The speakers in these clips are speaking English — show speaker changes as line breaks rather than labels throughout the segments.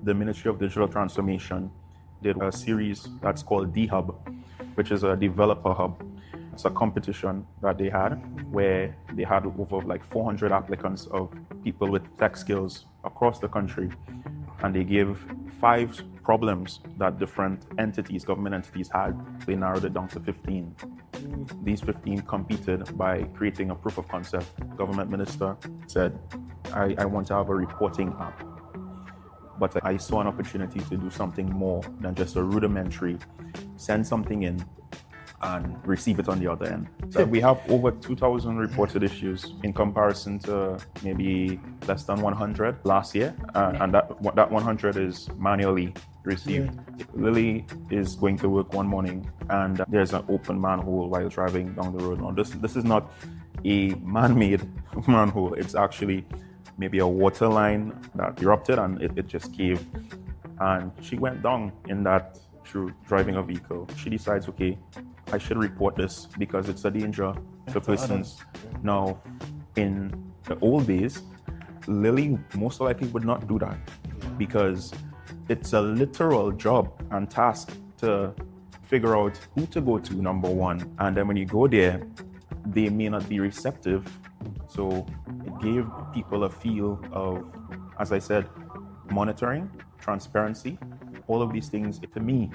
the Ministry of Digital Transformation did a series that's called D-Hub, which is a developer hub. It's a competition that they had where they had over like 400 applicants of people with tech skills across the country. And they gave 5 problems that different entities, government entities had. They narrowed it down to 15. These 15 competed by creating a proof of concept. Government minister said, I want to have a reporting app. But I saw an opportunity to do something more than just a rudimentary, send something in and receive it on the other end. So we have over 2,000 reported issues in comparison to maybe less than 100 last year. And that 100 is manually received. Lily is going to work one morning and there's an open manhole while driving down the road. Now this is not a man-made manhole. It's actually maybe a water line that erupted and it just caved. And she went down in that through driving a vehicle. She decides, okay, I should report this because it's a danger to persons. Now, in the old days, Lily most likely would not do that because it's a literal job and task to figure out who to go to, number one. And then when you go there, they may not be receptive. So it gave people a feel of, as I said, monitoring, transparency, all of these things. To me,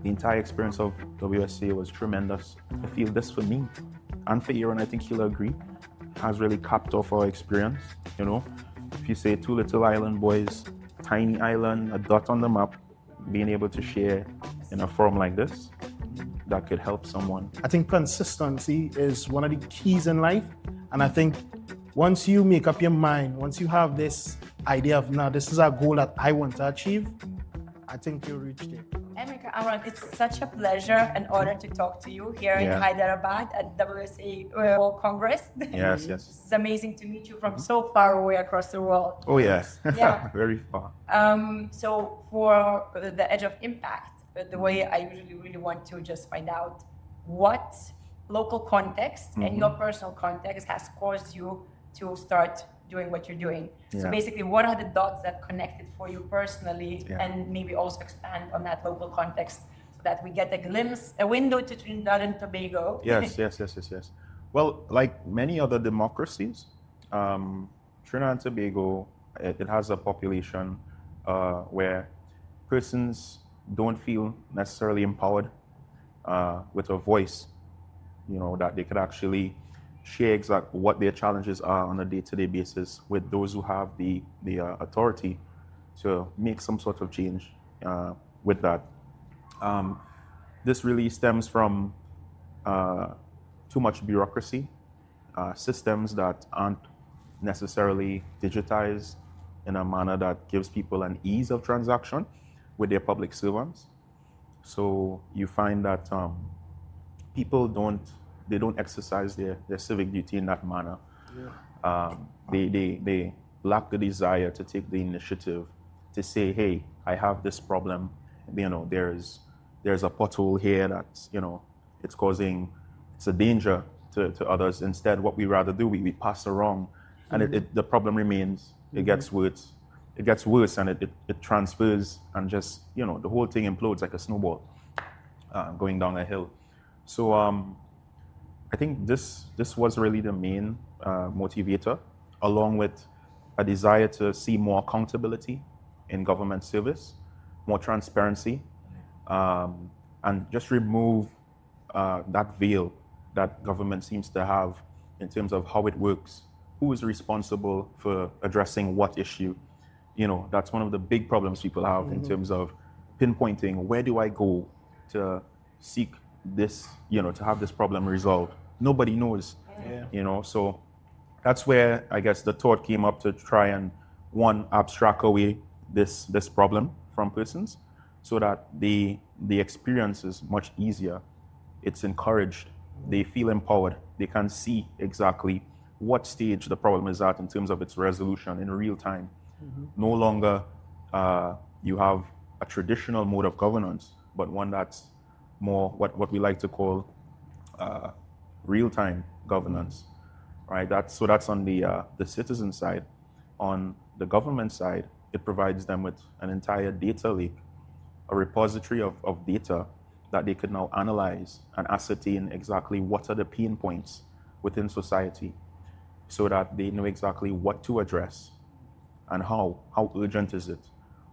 the entire experience of WSA was tremendous. I feel this for me and for you, and I think you'll agree, has really capped off our experience. You know, if you say 2 little island boys, tiny island, a dot on the map, being able to share in a forum like this, that could help someone.
I think consistency is one of the keys in life. And I think once you make up your mind, once you have this idea of, now this is a goal that I want to achieve, I think you'll reach there.
Emeka, Amran, it's such a pleasure and honor to talk to you here in Hyderabad at WSA World Congress.
Yes.
It's amazing to meet you from so far away across the world.
Oh yes, very far.
So for the Edge of Impact, the way I usually really want to just find out what local context and your personal context has caused you to start doing what you're doing. So basically, what are the dots that connected for you personally, and maybe also expand on that local context so that we get a glimpse, a window to Trinidad and Tobago.
Yes. Well, like many other democracies, Trinidad and Tobago, it has a population where persons don't feel necessarily empowered with a voice, you know, that they could actually share exactly what their challenges are on a day-to-day basis with those who have the authority to make some sort of change with that. This really stems from too much bureaucracy, systems that aren't necessarily digitized in a manner that gives people an ease of transaction with their public servants. So you find that people don't exercise their civic duty in that manner. They lack the desire to take the initiative to say, hey, I have this problem. You know, there's a pothole here that's, you know, it's a danger to others. Instead, what we rather do, we pass along, and the problem remains. It gets worse. It gets worse, and it transfers, and just, you know, the whole thing implodes like a snowball going down a hill. So I think this was really the main motivator, along with a desire to see more accountability in government service, more transparency, and just remove that veil that government seems to have in terms of how it works, who is responsible for addressing what issue. You know, that's one of the big problems people have in terms of pinpointing, where do I go to seek this, you know, to have this problem resolved. Nobody knows, you know, so that's where I guess the thought came up to try and, one, abstract away this problem from persons so that the experience is much easier. It's encouraged. They feel empowered. They can see exactly what stage the problem is at in terms of its resolution in real time. No longer you have a traditional mode of governance, but one that's more what we like to call real-time governance, right? That's on the citizen side. On the government side, it provides them with an entire data lake, a repository of data that they could now analyze and ascertain exactly what are the pain points within society so that they know exactly what to address and how urgent is it,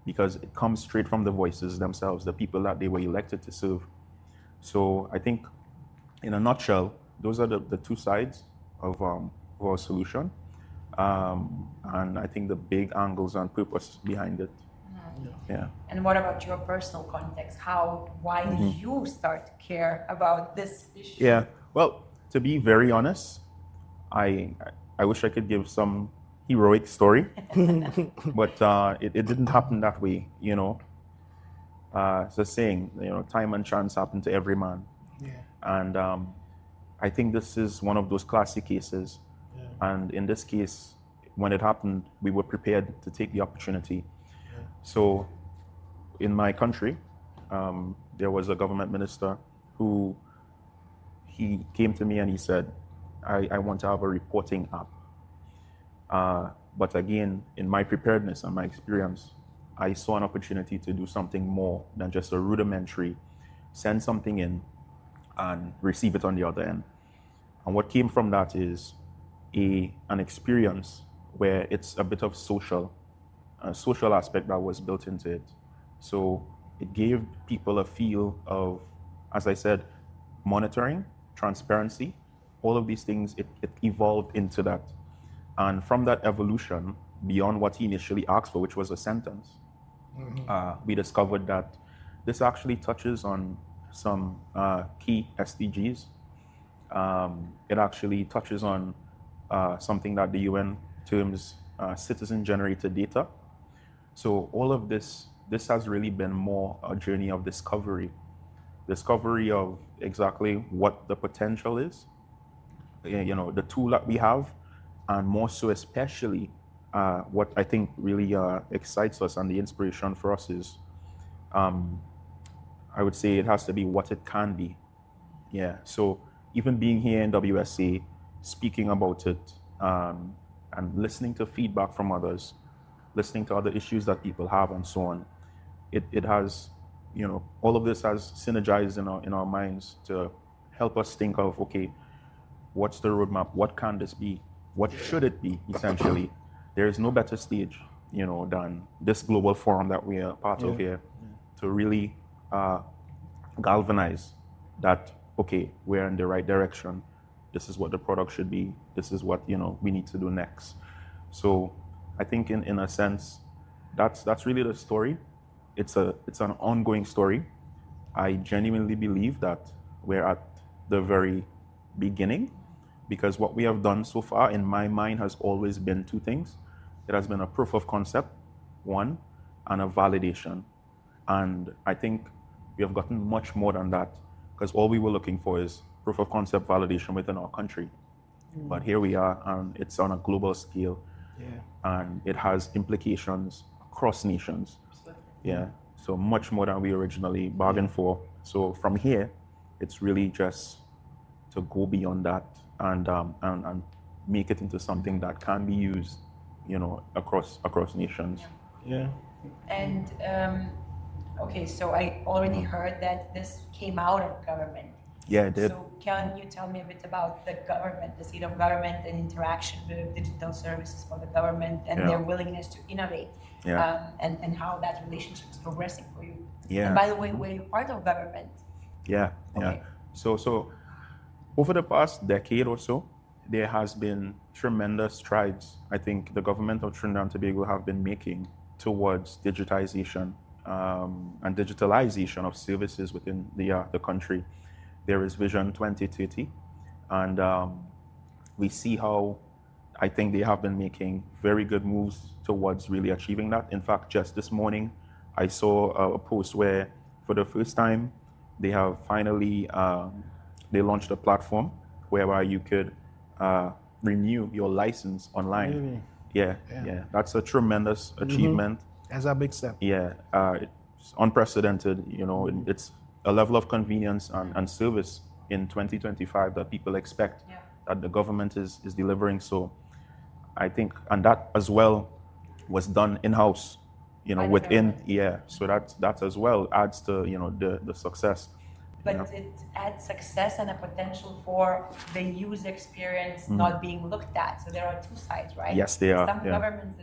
because it comes straight from the voices themselves, the people that they were elected to serve. So I think, in a nutshell, those are the two sides of our solution, and I think the big angles and purpose behind it. Yeah.
And what about your personal context? Why did you start to care about this issue?
Yeah. Well, to be very honest, I wish I could give some heroic story, but it didn't happen that way. It's a saying, time and chance happen to every man.
Yeah.
And I think this is one of those classic cases.
Yeah.
And in this case, when it happened, we were prepared to take the opportunity.
Yeah.
So in my country, there was a government minister who he came to me and he said, I want to have a reporting app. But again, in my preparedness and my experience, I saw an opportunity to do something more than just a rudimentary, send something in and receive it on the other end. And what came from that is an experience where it's a bit of social aspect that was built into it. So it gave people a feel of, as I said, monitoring, transparency, all of these things, it evolved into that. And from that evolution, beyond what he initially asked for, which was a sentence, we discovered that this actually touches on some key SDGs. It actually touches on something that the UN terms citizen-generated data. So all of this has really been more a journey of discovery of exactly what the potential is, the tool that we have, and more so especially what I think really excites us and the inspiration for us is, I would say it has to be what it can be. Yeah, so even being here in WSA, speaking about it, and listening to feedback from others, listening to other issues that people have and so on, it has, all of this has synergized in our minds to help us think of, okay, what's the roadmap? What can this be? What should it be, essentially? There is no better stage, than this global forum that we are part of here to really galvanize that, okay, we're in the right direction. This is what the product should be. This is what, we need to do next. So I think in a sense, that's really the story. It's an ongoing story. I genuinely believe that we're at the very beginning, because what we have done so far, in my mind, has always been two things. It has been a proof of concept, one, and a validation. And I think we have gotten much more than that, because all we were looking for is proof of concept validation within our country. But here we are, and it's on a global scale.
Yeah.
And it has implications across nations. Yeah, so much more than we originally bargained for. So from here, it's really just to go beyond that and make it into something that can be used, across nations.
Yeah.
And okay, so I already heard that this came out of government.
Yeah, it did.
So can you tell me a bit about the government, the seat of government, and interaction with digital services for the government and their willingness to innovate, and how that relationship is progressing for you?
Yeah.
And by the way, were you part of government?
Yeah.
Okay.
So over the past decade or so, there has been tremendous strides I think the government of Trinidad and Tobago have been making towards digitization and digitalization of services within the country. There is Vision 2030, and we see how I think they have been making very good moves towards really achieving that. In fact, just this morning, I saw a post where, for the first time, they have finally they launched a platform whereby you could renew your license online.
Really?
Yeah. That's a tremendous achievement.
That's a big step.
Yeah, it's unprecedented. It's a level of convenience and service in 2025 that people expect that the government is delivering. So I think, and that as well was done in-house.
By the
within,
government.
so that as well adds to, the success.
But it adds success and a potential for the user experience not being looked at. So there are two sides, right?
Yes, they are.
Some
Yeah.
governments,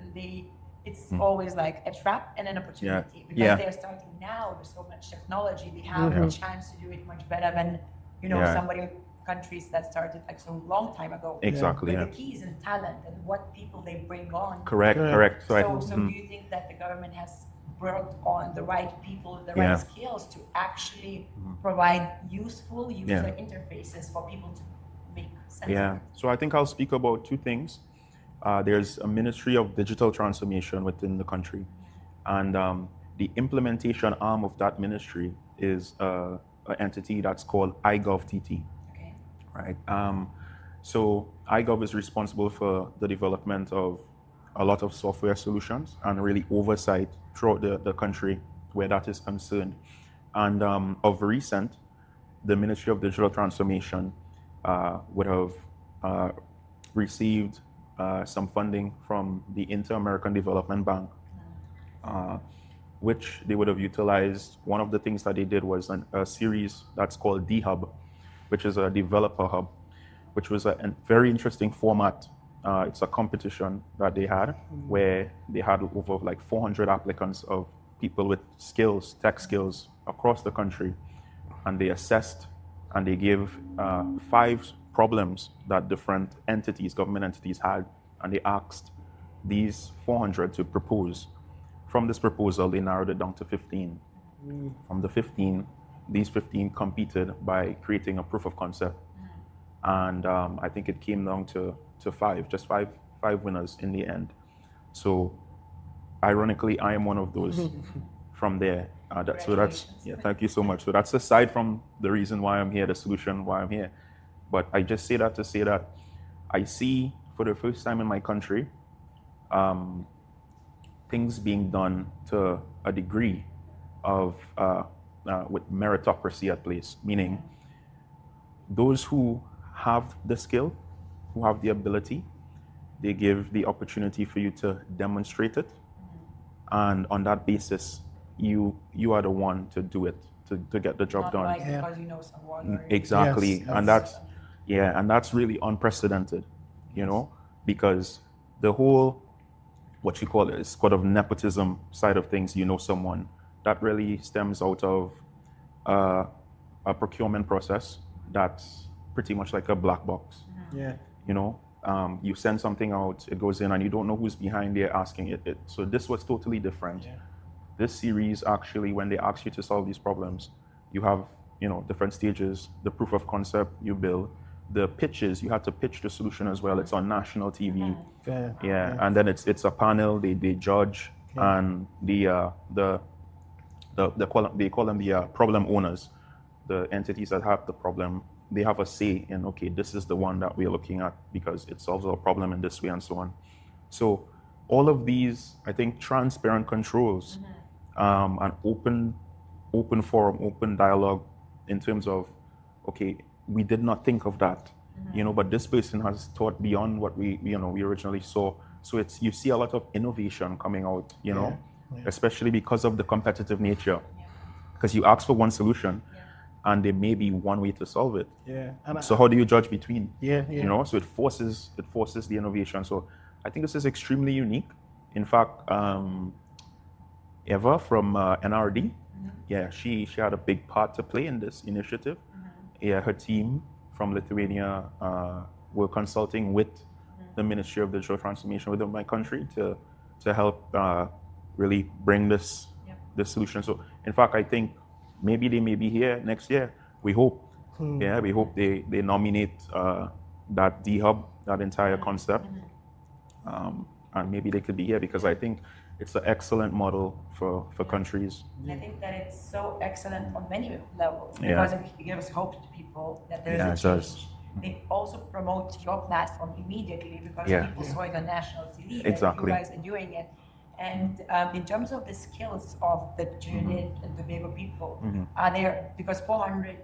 it's always like a trap and an opportunity because
Yeah.
they're starting now with so much technology. They have a chance to do it much better than countries that started like so long time ago.
Exactly.
But the key is in talent and what people they bring on.
Correct.
So do you think that the government has brought on the right people, the right skills to actually provide useful user interfaces for people to make sense of it?
So I think I'll speak about two things. There's a Ministry of Digital Transformation within the country, and the implementation arm of that ministry is an entity that's called iGovTT.
Okay.
Right. So iGov is responsible for the development of a lot of software solutions and really oversight throughout the country where that is concerned. And of recent, the Ministry of Digital Transformation would have received some funding from the Inter-American Development Bank, which they would have utilized. One of the things that they did was a series that's called D-Hub, which is a developer hub, which was a very interesting format. It's a competition that they had where they had over like 400 applicants of people with skills, tech skills across the country. And they assessed and they gave 5 problems that different entities, government entities had. And they asked these 400 to propose. From this proposal, they narrowed it down to 15. From the 15, these 15 competed by creating a proof of concept. And I think it came down to 5, just five winners in the end. So ironically, I am one of those from there. Thank you so much. So that's aside from the reason why I'm here, the solution why I'm here. But I just say that to say that I see for the first time in my country, things being done to a degree of with meritocracy at place, meaning those who have the skill, who have the ability, they give the opportunity for you to demonstrate it, and on that basis, you are the one to do it, to get the job
Not
done.
like because you know someone. Or
Exactly,
Yes,
and that's really unprecedented, because the whole, what you call it, is sort of nepotism side of things. Someone that really stems out of a procurement process that's pretty much like a black box.
Yeah.
You send something out, it goes in, and you don't know who's behind there asking it. So this was totally different.
Yeah.
This series actually, when they ask you to solve these problems, you have different stages. The proof of concept you build, the pitches, you have to pitch the solution as well. It's on national TV.
Yeah.
And then it's a panel. They judge, and they call them the problem owners, the entities that have the problem. They have a say in, okay, this is the one that we're looking at because it solves our problem in this way and so on. So all of these, I think, transparent controls, and open forum, open dialogue in terms of, okay, we did not think of that, but this person has thought beyond what we originally saw. So you see a lot of innovation coming out, especially because of the competitive nature, because you ask for one solution, and there may be one way to solve it.
Yeah.
So how do you judge between?
Yeah.
So it forces the innovation. So I think this is extremely unique. In fact, Eva from NRD, she had a big part to play in this initiative. Her team from Lithuania were consulting with the Ministry of Digital Transformation within my country to help really bring this solution. So in fact, I think maybe they may be here next year. We hope. We hope they nominate that D-Hub, that entire concept. And maybe they could be here because I think it's an excellent model for countries.
I think that it's so excellent on many levels because it gives hope to people that there is a change. They also promote your platform immediately because people saw it on national TV that you guys are doing it. And in terms of the skills of the Trinidad and Tobago people, are there, because 400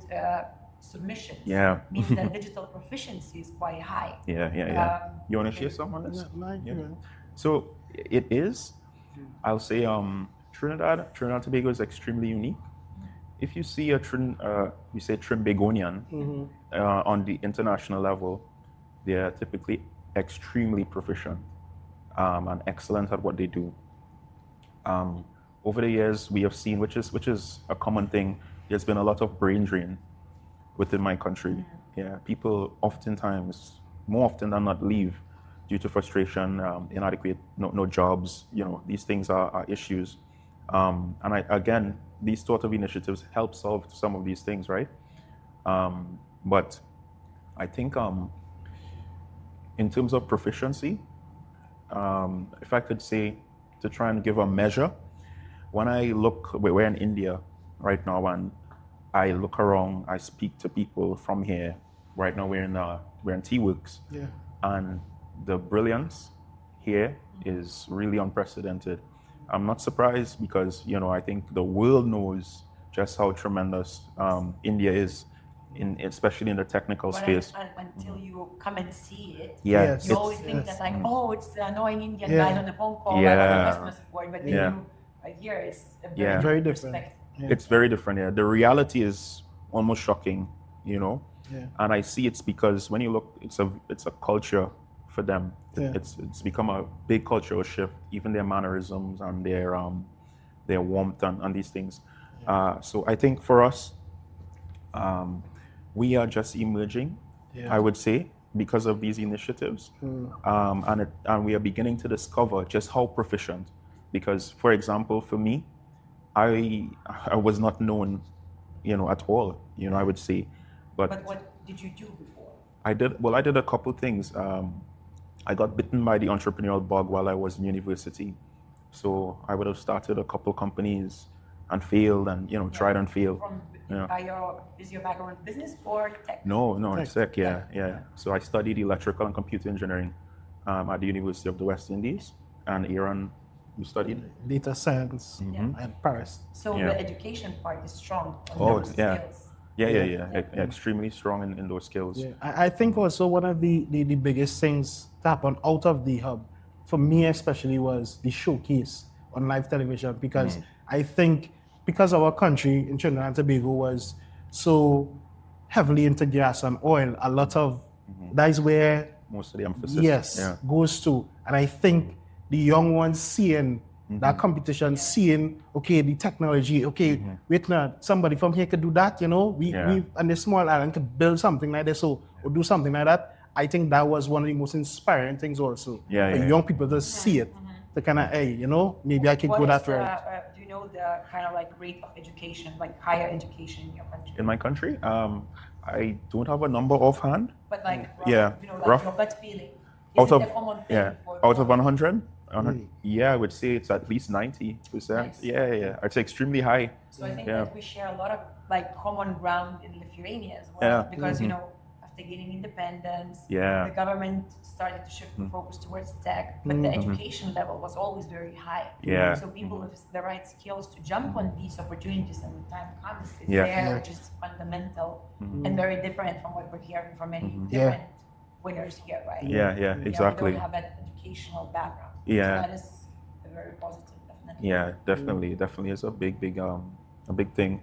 submissions means that digital proficiency is quite high.
You want to share some on this? So it is. I'll say Trinidad and Tobago is extremely unique. If you see we say Trimbagonian on the international level, they're typically extremely proficient and excellent at what they do. Over the years, we have seen, which is a common thing, there's been a lot of brain drain within my country. Yeah, people oftentimes, more often than not, leave due to frustration, inadequate, no jobs. These things are issues. Again, these sort of initiatives help solve some of these things, right? But I think in terms of proficiency, if I could say, to try and give a measure, when I look, we're in India right now, and I look around, I speak to people from here. Right now we're in T-Works, and the brilliance here is really unprecedented. I'm not surprised because I think the world knows just how tremendous India is, especially in the technical space.
Until you come and see it,
Yeah,
you always think that it's the annoying Indian guy on the phone call,
Yeah.
customer support, but then you right here is a
Yeah.
Very different.
perspective.
It's very different. Yeah, the reality is almost shocking.
Yeah.
And I see it's because when you look, it's a culture for them.
Yeah.
It's become a big cultural shift. Even their mannerisms and their warmth and these things. So I think for us, we are just emerging.
Yeah.
I would say, because of these initiatives, and we are beginning to discover just how proficient. Because, for example, for me, I was not known, at all. I would say,
But what did you do before?
I did a couple things. I got bitten by the entrepreneurial bug while I was in university. So I would have started a couple companies and failed and, tried and failed.
Is your background business or tech?
No, it's tech, yeah. So I studied electrical and computer engineering at the University of the West Indies. And Aaron, you studied?
Data science and Paris.
So
Yeah.
the education part is strong on
Oh,
those
yeah.
skills.
Yeah. Extremely strong in those skills.
Yeah. I think also one of the biggest things that happened out of the hub, for me especially, was the showcase on live television, because I think because our country in Trinidad and Tobago was so heavily into gas and oil, a lot of that is where
Most of the emphasis.
goes to. And I think the young ones seeing that competition, seeing, okay, the technology, okay, wait now, somebody from here could do that, we on this small island could build something like this or do something like that. I think that was one of the most inspiring things also for young people to see it, to kind of, hey, maybe I could go that route.
Do you know the kind of like rate of education, like higher education in your country?
In my country, I don't have a number offhand.
But like,
rough.
your gut feeling.
Out
Is
of
it a common thing
out of 100, I would say it's at least 90%.
Nice.
Yeah. It's extremely high.
So I think that we share a lot of like common ground in Lithuania as well,
Yeah.
because after gaining independence,
Yeah.
the government started to shift the focus towards tech, but the education level was always very high.
Yeah.
So people with the right skills to jump on these opportunities and when time comes, it's
Yeah.
there, which is fundamental and very different from what we're hearing from many
Yeah.
different winners here, right?
Yeah, exactly.
We don't have that educational background.
Yeah.
So that is very positive, definitely.
Yeah, definitely is a big thing.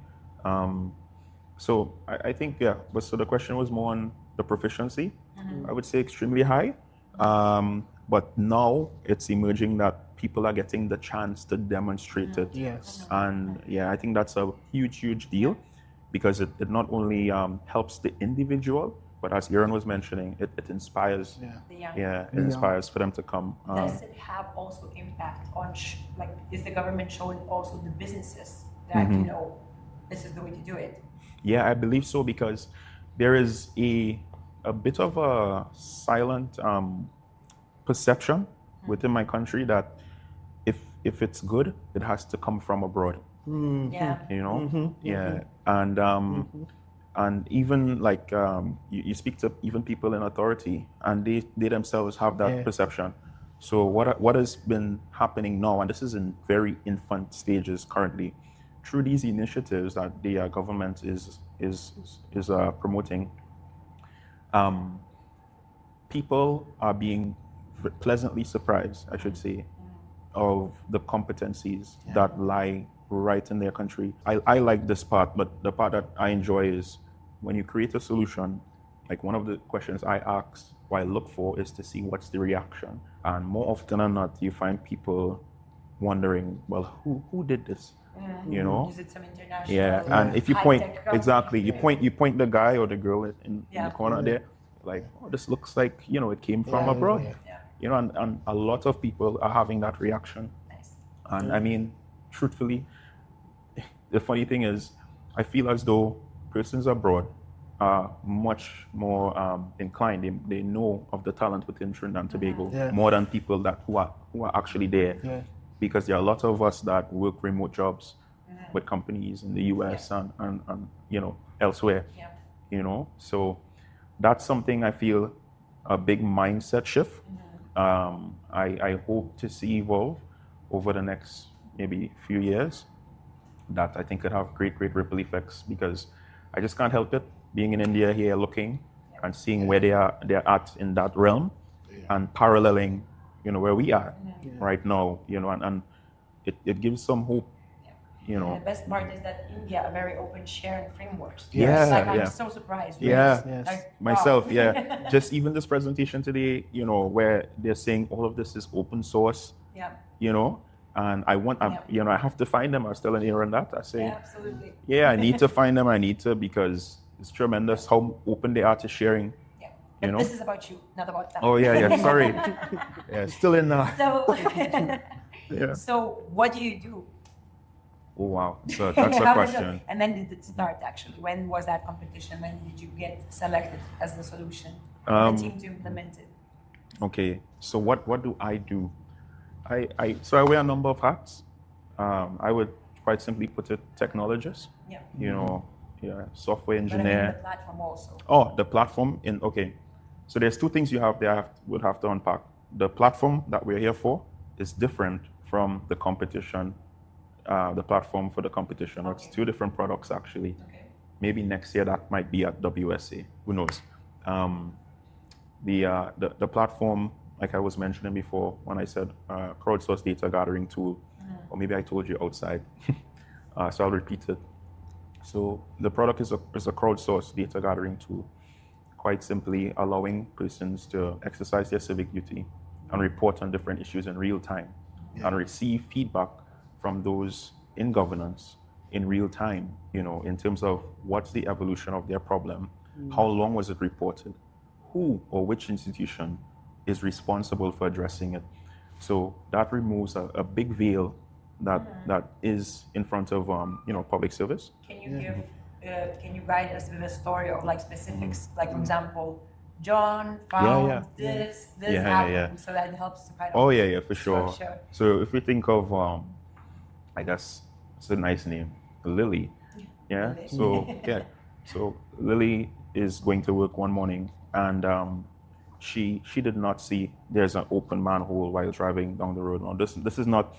So I think, but so the question was more on the proficiency. I would say extremely high. But now it's emerging that people are getting the chance to demonstrate it.
Yes.
And I think that's a huge deal, because it not only helps the individual, but as Aaron was mentioning, it inspires.
The young.
It inspires for them to come.
Does it have also impact on, is the government showing also the businesses that, this is the way to do it?
Yeah, I believe so, because there is a bit of a silent perception within my country that if it's good, it has to come from abroad.
Yeah.
And even like you speak to even people in authority, and they themselves have that perception. So what has been happening now, and this is in very infant stages currently, through these initiatives that the government is promoting, people are being pleasantly surprised, I should say, of the competencies that lie right in their country. I like this part, but the part that I enjoy is when you create a solution, like one of the questions I ask or I look for is to see what's the reaction. And more often than not, you find people wondering, well, who did this? You know?
Is it some international?
Yeah, and if you point,
high-tech company?
exactly, you point the guy or the girl in the corner there, like, oh, this looks like, it came from abroad.
Yeah.
And a lot of people are having that reaction.
Nice.
And I mean, truthfully, the funny thing is, I feel as though persons abroad are much more inclined. They know of the talent within Trinidad and Tobago more than people who are actually there.
Yeah.
Because there are a lot of us that work remote jobs with companies in the US and elsewhere.
Yeah.
So that's something I feel a big mindset shift. I hope to see evolve over the next maybe few years, that I think could have great ripple effects, because I just can't help it being in India here, looking and seeing where they're at in that realm and paralleling where we are right now, and it gives some hope.
And the best part is that India are very open sharing frameworks.
Yes.
Like,
Yeah.
I'm so surprised.
Yeah.
Yes.
Like,
Myself,
wow.
just even this presentation today, where they're saying all of this is open source,
Yeah.
and I have to find them. I was telling Aaron that. I say,
Yeah, absolutely.
I need to find them. Because it's tremendous how open they are to sharing.
Yeah. But this is about you, not about them.
Oh yeah, sorry. Still in
So,
yeah.
so what do you do?
Oh wow, so that's a
How does
question.
and then did it start actually? When was that competition? When did you get selected as the solution? The team to implement it?
Okay, so what do? So I wear a number of hats. I would quite simply put it technologist.
Yeah.
Software
But I mean
engineer.
the platform also.
Oh, the platform okay. So there's two things would have to unpack. The platform that we're here for is different from the competition, the platform for the competition. It's two different products actually.
Okay.
Maybe next year that might be at WSA. Who knows? The platform, like I was mentioning before, when I said crowdsourced data gathering tool, or maybe I told you outside, so I'll repeat it. So the product is a crowdsourced data gathering tool, quite simply allowing persons to exercise their civic duty and report on different issues in real time and receive feedback from those in governance in real time, in terms of what's the evolution of their problem, how long was it reported, who or which institution is responsible for addressing it. So that removes a big veil that is in front of public service.
Can you guide us with a story of like specifics? Like for example, John found this happened, so that helps to kind of.
Oh yeah, for sure.
Structure.
So if we think of, I guess it's a nice name, Lily. Yeah.
Lily.
So Lily is going to work one morning, and she did not see there's an open manhole while driving down the road. Now this is not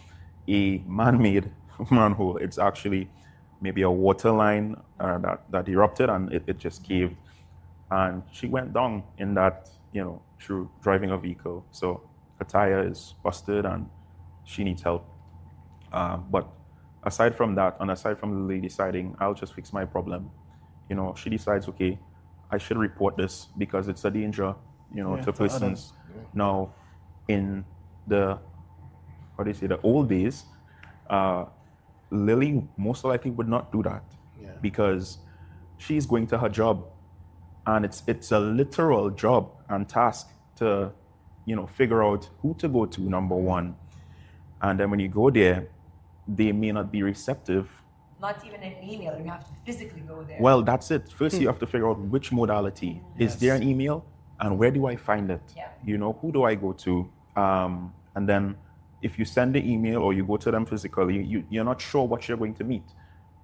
a man-made manhole. It's actually maybe a water line that erupted and it just caved. And she went down in that, through driving a vehicle. So her tire is busted and she needs help. But aside from that, and aside from Lily deciding, I'll just fix my problem, she decides, okay, I should report this because it's a danger, to persons. Now, in the old days, Lily most likely would not do that because she's going to her job, and it's a literal job and task to, figure out who to go to, number one, and then when you go there, they may not be receptive.
Not even an email, you have to physically go there.
Well, that's it. First, you have to figure out which modality. Is there an email, and where do I find it? Who do I go to? And then if you send the email or you go to them physically, you're not sure what you're going to meet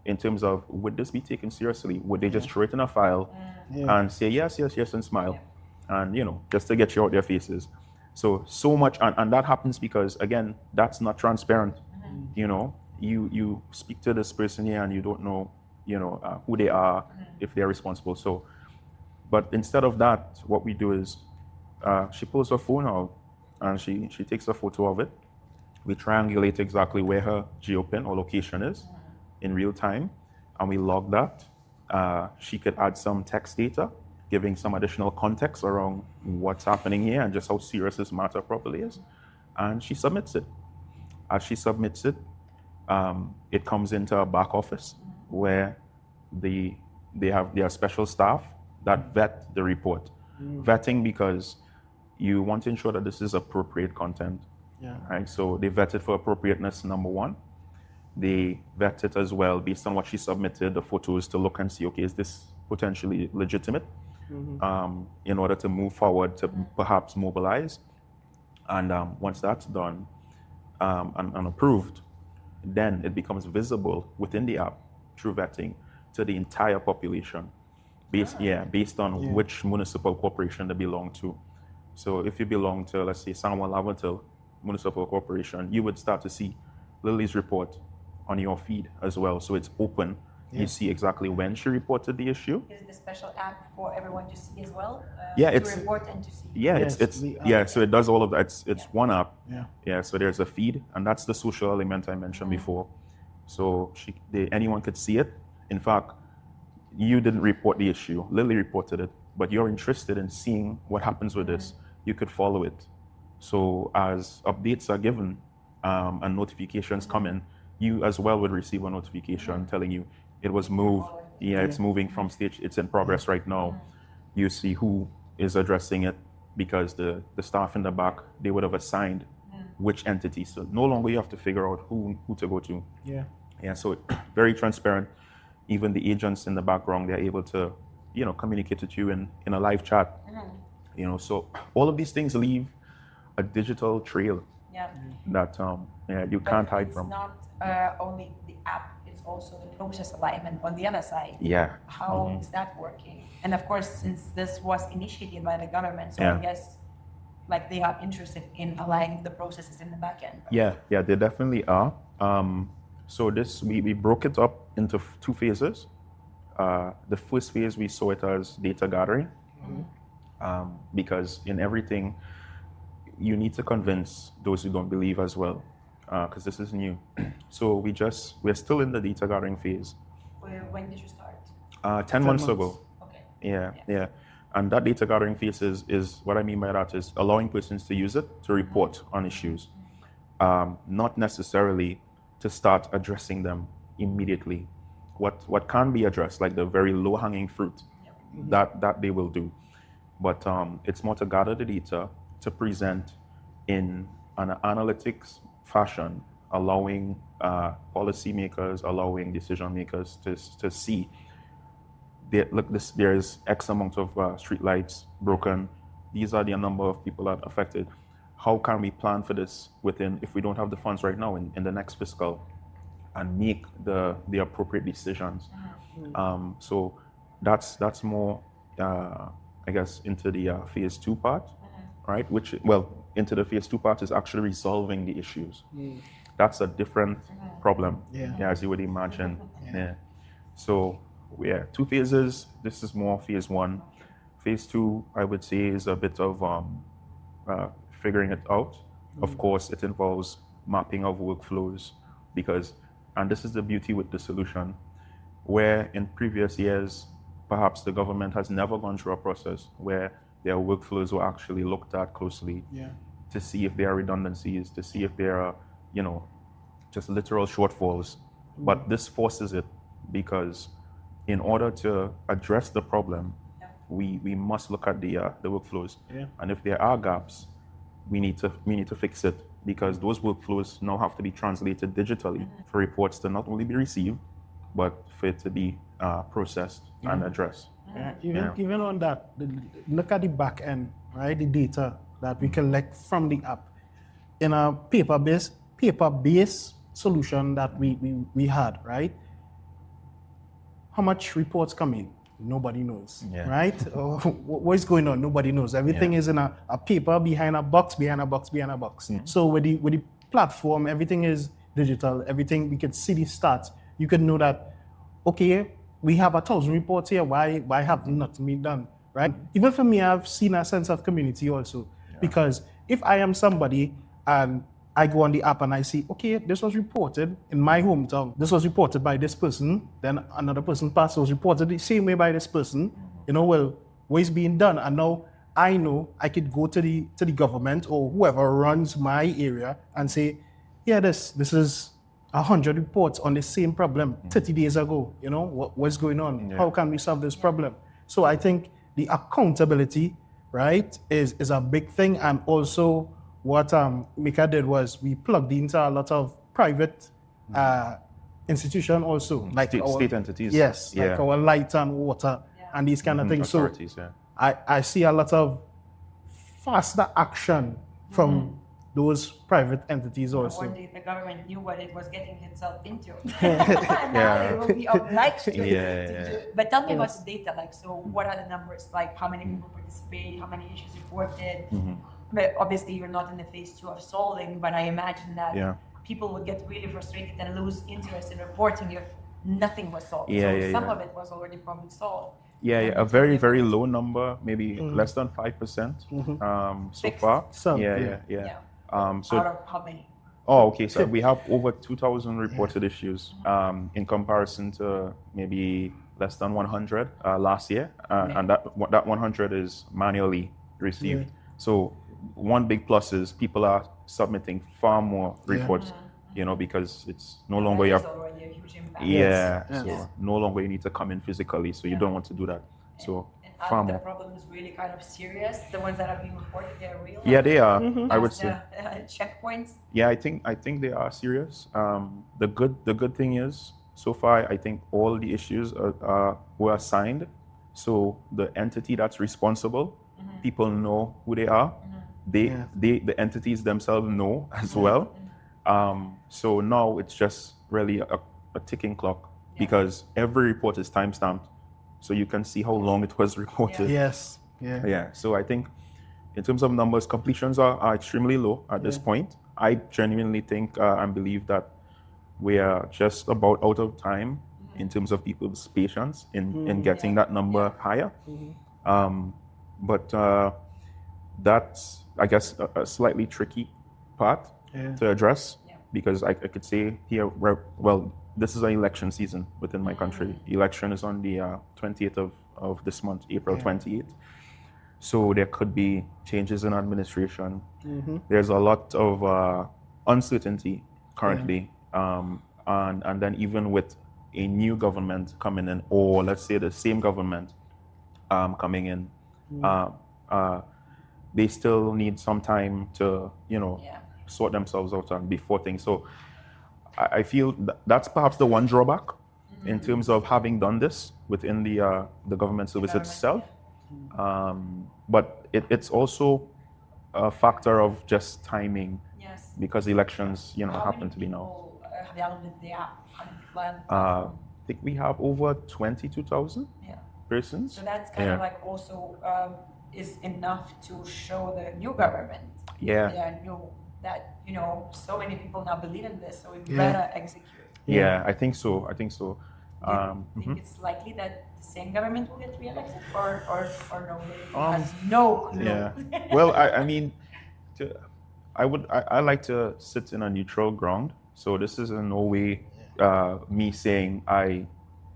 in terms of, would this be taken seriously? Would they just throw it in a file and say yes, and smile? And, just to get you out their faces. So much, and that happens because, again, that's not transparent. You speak to this person here and you don't know, who they are, if they're responsible. So, but instead of that, what we do is she pulls her phone out and she takes a photo of it. We triangulate exactly where her geopin or location is in real time, and we log that. She could add some text data, giving some additional context around what's happening here and just how serious this matter probably is. And she submits it. As she submits it, it comes into a back office where they have their special staff that vet the report. Vetting because you want to ensure that this is appropriate content.
Yeah.
Right? So they vet it for appropriateness, number one. They vet it as well based on what she submitted, the photos, to look and see, okay, is this potentially legitimate? In order to move forward, to perhaps mobilize. And once that's done and approved, then it becomes visible within the app through vetting to the entire population, based on which municipal corporation they belong to. So if you belong to, let's say, San Juan Lavatel Municipal Corporation, you would start to see Lily's report on your feed as well. So it's open. You see exactly when she reported the issue.
Is it a special app for everyone to see as well?
It's
to report and to see.
So it does all of that. It's one app.
Yeah.
So there's a feed, and that's the social element I mentioned before. So anyone could see it. In fact, you didn't report the issue. Lily reported it, but you're interested in seeing what happens with this. You could follow it. So as updates are given and notifications come in, you as well would receive a notification telling you it was moved. It's moving from stage. It's in progress right now. You see who is addressing it because the staff in the back, they would have assigned which entity. So no longer you have to figure out who to go to. Yeah. So very transparent. Even the agents in the background, they're able to, communicate with you in a live chat. So all of these things leave a digital trail that you can't hide from.
It's not only the app, it's also the process alignment on the other side.
Yeah.
How is that working? And of course, since this was initiated by the government, so I guess they are interested in aligning the processes in the back end.
Yeah, they definitely are. So we broke it up into two phases. The first phase, we saw it as data gathering, because in everything, you need to convince those who don't believe as well, because this is new. So we're still in the data gathering phase.
When did you start?
10 months ago.
Okay.
Yeah. And that data gathering phase is what I mean by that is allowing persons to use it to report on issues, not necessarily to start addressing them immediately. What can be addressed, like the very low-hanging fruit, that they will do. But it's more to gather the data, to present in an analytics fashion, allowing policymakers, allowing decision makers to see, there's X amount of streetlights broken. These are the number of people that are affected. How can we plan for this if we don't have the funds right now in the next fiscal, and make the appropriate decisions? So that's more, I guess, into the phase 2 part, right? Into the phase 2 part is actually resolving the issues. That's a different problem, as you would imagine. So 2 phases. This is more phase 1. Phase 2, I would say, is a bit of figuring it out. Of course, it involves mapping of workflows, and this is the beauty with the solution, where in previous years, perhaps the government has never gone through a process where their workflows were actually looked at closely to see if there are redundancies, to see if there are, just literal shortfalls. But this forces it, because in order to address the problem, we must look at the workflows. And if there are gaps, we need to fix it, because those workflows now have to be translated digitally for reports to not only be received, but for it to be processed and addressed.
Even on that, look at the back end, right? The data that we collect from the app in a paper-based solution that we had, right? How much reports come in? Nobody knows, right? What is going on? Nobody knows. Everything is in a paper behind a box, behind a box, behind a box. So with the platform, everything is digital. Everything, we can see the stats. You can know that, okay, we have 1,000 reports here. Why have nothing been done, right? Even for me, I've seen a sense of community also, because if I am somebody and I go on the app and I see, okay, this was reported in my hometown. This was reported by this person. Then another person passed, was reported the same way by this person. Well, what is being done? And now I know I could go to the government or whoever runs my area and say, yeah, this is 100 reports on the same problem 30 days ago. What's going on?
Yeah.
How can we solve this problem? So I think the accountability, right, is a big thing. And also what Mika did was we plugged into a lot of private institution also, like
state entities.
Yes, like our light and water and these kind of things.
Authorities,
So I see a lot of faster action from those private entities also.
One day the government knew what it was getting itself into. Now they will be obliged to do. But tell me about the data. Like, so what are the numbers? Like, how many people participate? How many issues reported? But obviously, you're not in the phase 2 of solving. But I imagine that people would get really frustrated and lose interest in reporting if nothing was solved. Some of it was already probably solved.
A very, very low number, maybe less than 5% so far.
Some,
So
out of how many?
Oh, okay. So we have over 2,000 reported issues in comparison to maybe less than 100 last year. And that 100 is manually received. So one big plus is people are submitting far more reports, because it's no longer you have.
Already a huge impact.
So no longer you need to come in physically. So you don't want to do that. So far
And the
more.
problem is really kind of serious. The ones that are being reported, they're real.
Yeah, they are. I would say.
Checkpoints.
Yeah, I think they are serious. The good thing is, so far, I think all the issues were assigned. So the entity that's responsible, people know who they are. The entities themselves know as well. So now it's just really a ticking clock because every report is timestamped, so you can see how long it was reported.
Yes.
So I think in terms of numbers, completions are extremely low at this point. I genuinely think and believe that we are just about out of time in terms of people's patience in getting that number higher. But that's, I guess, a slightly tricky part to address because I could say here, this is an election season within my country. Election is on the 28th of this month, April 28th. So there could be changes in administration. There's a lot of uncertainty currently. And then even with a new government coming in, or let's say the same government coming in, they still need some time to, sort themselves out and before things. So I feel that's perhaps the one drawback in terms of having done this within the government service itself. But it's also a factor of just timing because elections, happen to be now.
Have downloaded the app? How many people
I think we have over 22,000 persons.
So that's kind of like also is enough to show the new government. That so many people now believe in this, so we better execute.
I think so.
Do you think it's likely that the same government will get re-elected, or no? Has no clue.
Well, I mean, I like to sit in a neutral ground. So this is in no way me saying I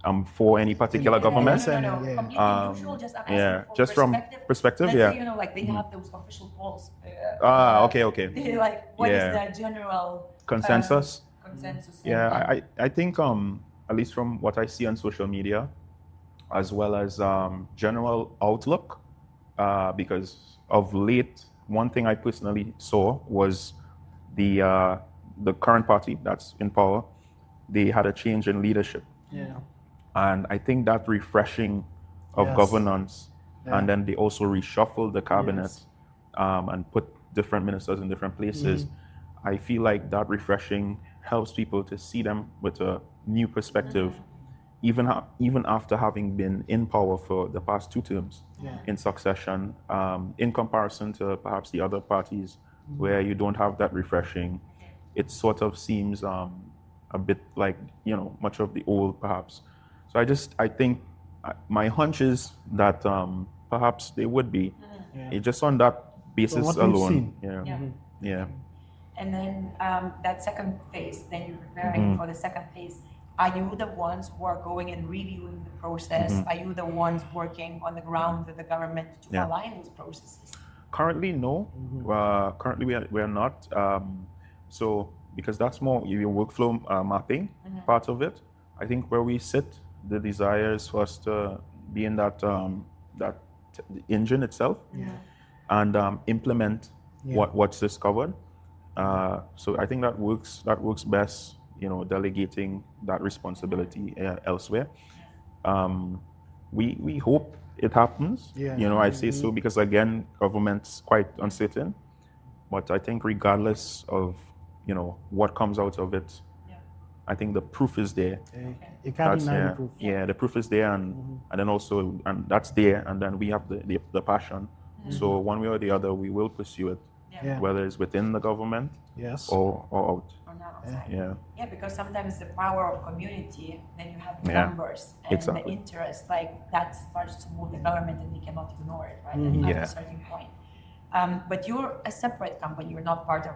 am for any particular government.
No. Completely neutral, just I'm asking for
just from perspective,
Let's say, like they have those official polls.
Okay.
Like, what is the general
consensus?
Consensus.
I think at least from what I see on social media, as well as general outlook, because of late, one thing I personally saw was the current party that's in power. They had a change in leadership. And I think that refreshing of governance, and then they also reshuffled the cabinet and put different ministers in different places. I feel like that refreshing helps people to see them with a new perspective, even after having been in power for the past 2 terms in succession, in comparison to perhaps the other parties where you don't have that refreshing. It sort of seems a bit like, much of the old perhaps. So I think my hunch is that perhaps they would be, just on that basis alone.
And then that second phase, then you're preparing for the second phase. Are you the ones who are going and reviewing the process? Are you the ones working on the ground with the government to align those processes?
Currently, no. Currently, we are not. So, because that's more your workflow mapping part of it. I think where we sit, the desire is for us to be in that the engine itself and implement what's discovered. So I think that works best. Delegating that responsibility elsewhere. We hope it happens. I say so because again, government's quite uncertain. But I think regardless of what comes out of it, I think the proof is there.
It can't deny the proof.
Yeah, the proof is there, and then also that's there, and then we have the passion. So one way or the other, we will pursue it, whether it's within the government or out.
Yeah, because sometimes the power of community, then you have numbers and the interest, like that starts to move the government and they cannot ignore it, right? At a certain point. But you're a separate company, you're not part of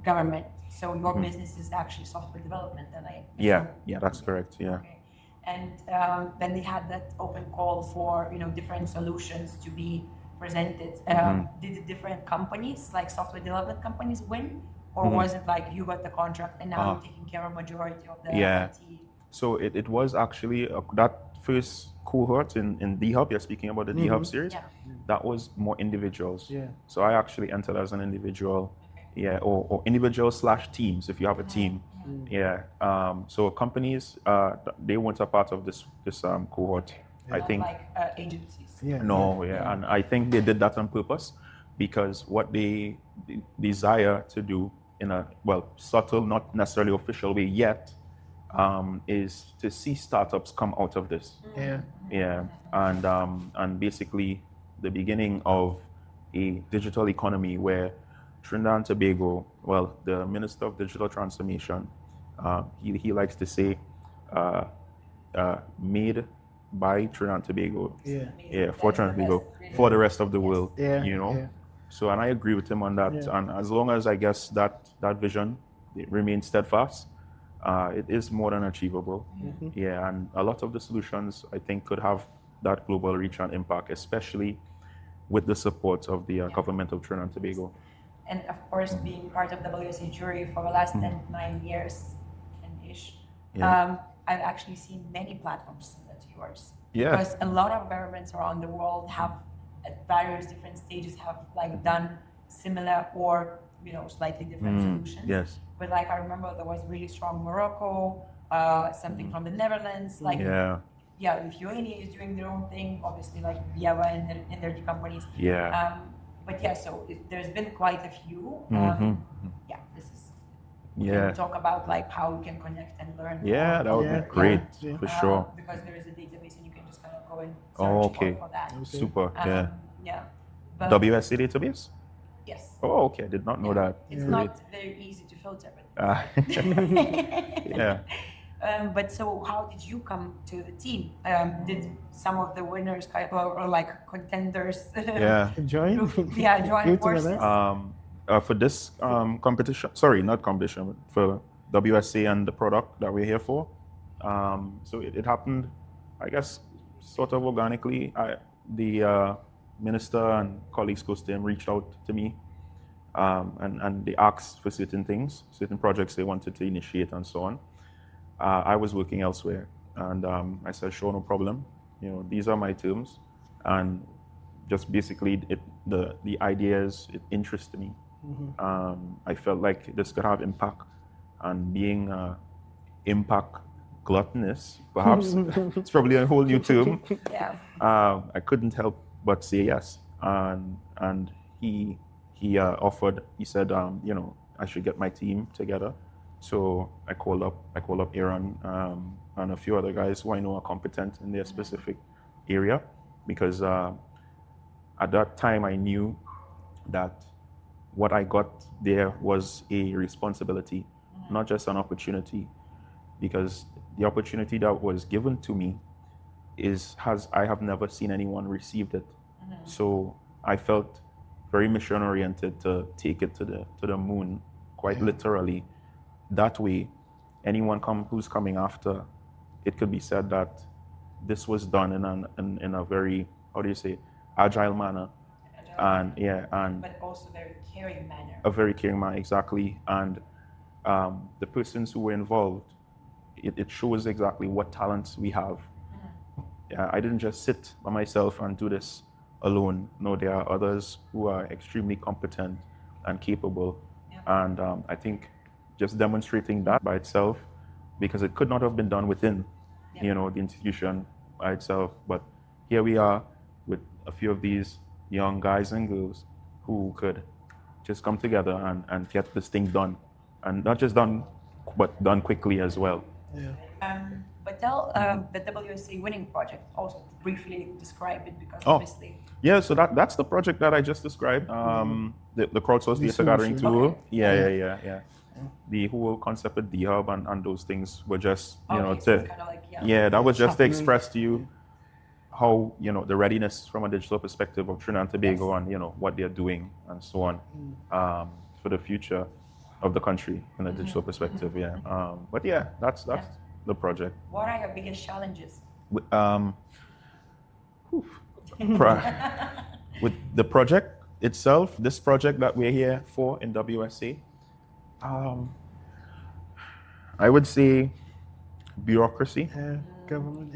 government. So your business is actually software development, and
that's correct. Yeah.
Okay. And then they had that open call for different solutions to be presented. Did the different companies, like software development companies, win? Or was it like you got the contract and now you're taking care of majority of the IT?
So it was actually that first cohort in D-Hub, you're speaking about the D-Hub series, that was more individuals. So I actually entered as an individual, or individual / teams if you have a team. So companies, they weren't a part of this cohort. I think
like agencies.
And I think they did that on purpose because what they desire to do in a subtle, not necessarily official way yet, is to see startups come out of this. And basically the beginning of a digital economy where Trinidad and Tobago, the Minister of Digital Transformation, he likes to say, made by Trinidad and Tobago, for Trinidad and Tobago, for the rest of the world, So, and I agree with him on that. And as long as I guess that vision remains steadfast, it is more than achievable. And a lot of the solutions I think could have that global reach and impact, especially with the support of the government of Trinidad and Tobago.
And of course, being part of the WSA jury for the last 9 years and ish, I've actually seen many platforms similar to yours. Because a lot of governments around the world have at various different stages have done similar or slightly different solutions. But I remember there was really strong Morocco, something from the Netherlands. Lithuania is doing their own thing, obviously Viava and energy companies. So there's been quite a few. This is. We can talk about how you can connect and learn.
That would be great for sure.
Because there is a database and you can just kind of go and search for that.
Super.
But
WSA database?
Yes.
Oh, okay. I did not know that.
It's not very easy to filter it. But so how did you come to the team? Did some of the winners or contenders
join?
Join forces?
For this competition, not competition, but for WSA and the product that we're here for. So it happened, I guess, sort of organically. The minister and colleagues close to him reached out to me and they asked for certain things, certain projects they wanted to initiate and so on. I was working elsewhere and I said, sure, no problem. These are my terms. And just basically the ideas, it interested me. I felt like this could have impact, and being impact gluttonous, perhaps, it's probably a whole new term. I couldn't help but say yes. And he offered, he said, I should get my team together. So I called up Aaron and a few other guys who I know are competent in their specific area, because at that time I knew that what I got there was a responsibility, not just an opportunity, because the opportunity that was given to me I have never seen anyone received it. So I felt very mission oriented to take it to the moon, quite literally. That way, anyone who's coming after, it could be said that this was done in a very, how do you say, agile manner, and
but also very caring manner.
a very caring manner, exactly. And the persons who were involved, it shows exactly what talents we have. I didn't just sit by myself and do this alone. No, there are others who are extremely competent and capable. And I think just demonstrating that by itself, because it could not have been done within, the institution by itself. But here we are with a few of these young guys and girls who could just come together and get this thing done. And not just done, but done quickly as well.
But tell the WSA winning project, also briefly describe it, because obviously.
Yeah, so that's the project that I just described, the crowdsourced data gathering tool.
Okay.
Yeah. The whole concept of D-Hub and those things were just, that was just to express to you how, the readiness from a digital perspective of Trinidad and Tobago and, what they're doing and so on for the future of the country in a digital perspective, but yeah, that's the project.
What are your biggest challenges?
With the project itself, this project that we're here for in WSA, I would say bureaucracy.
Government,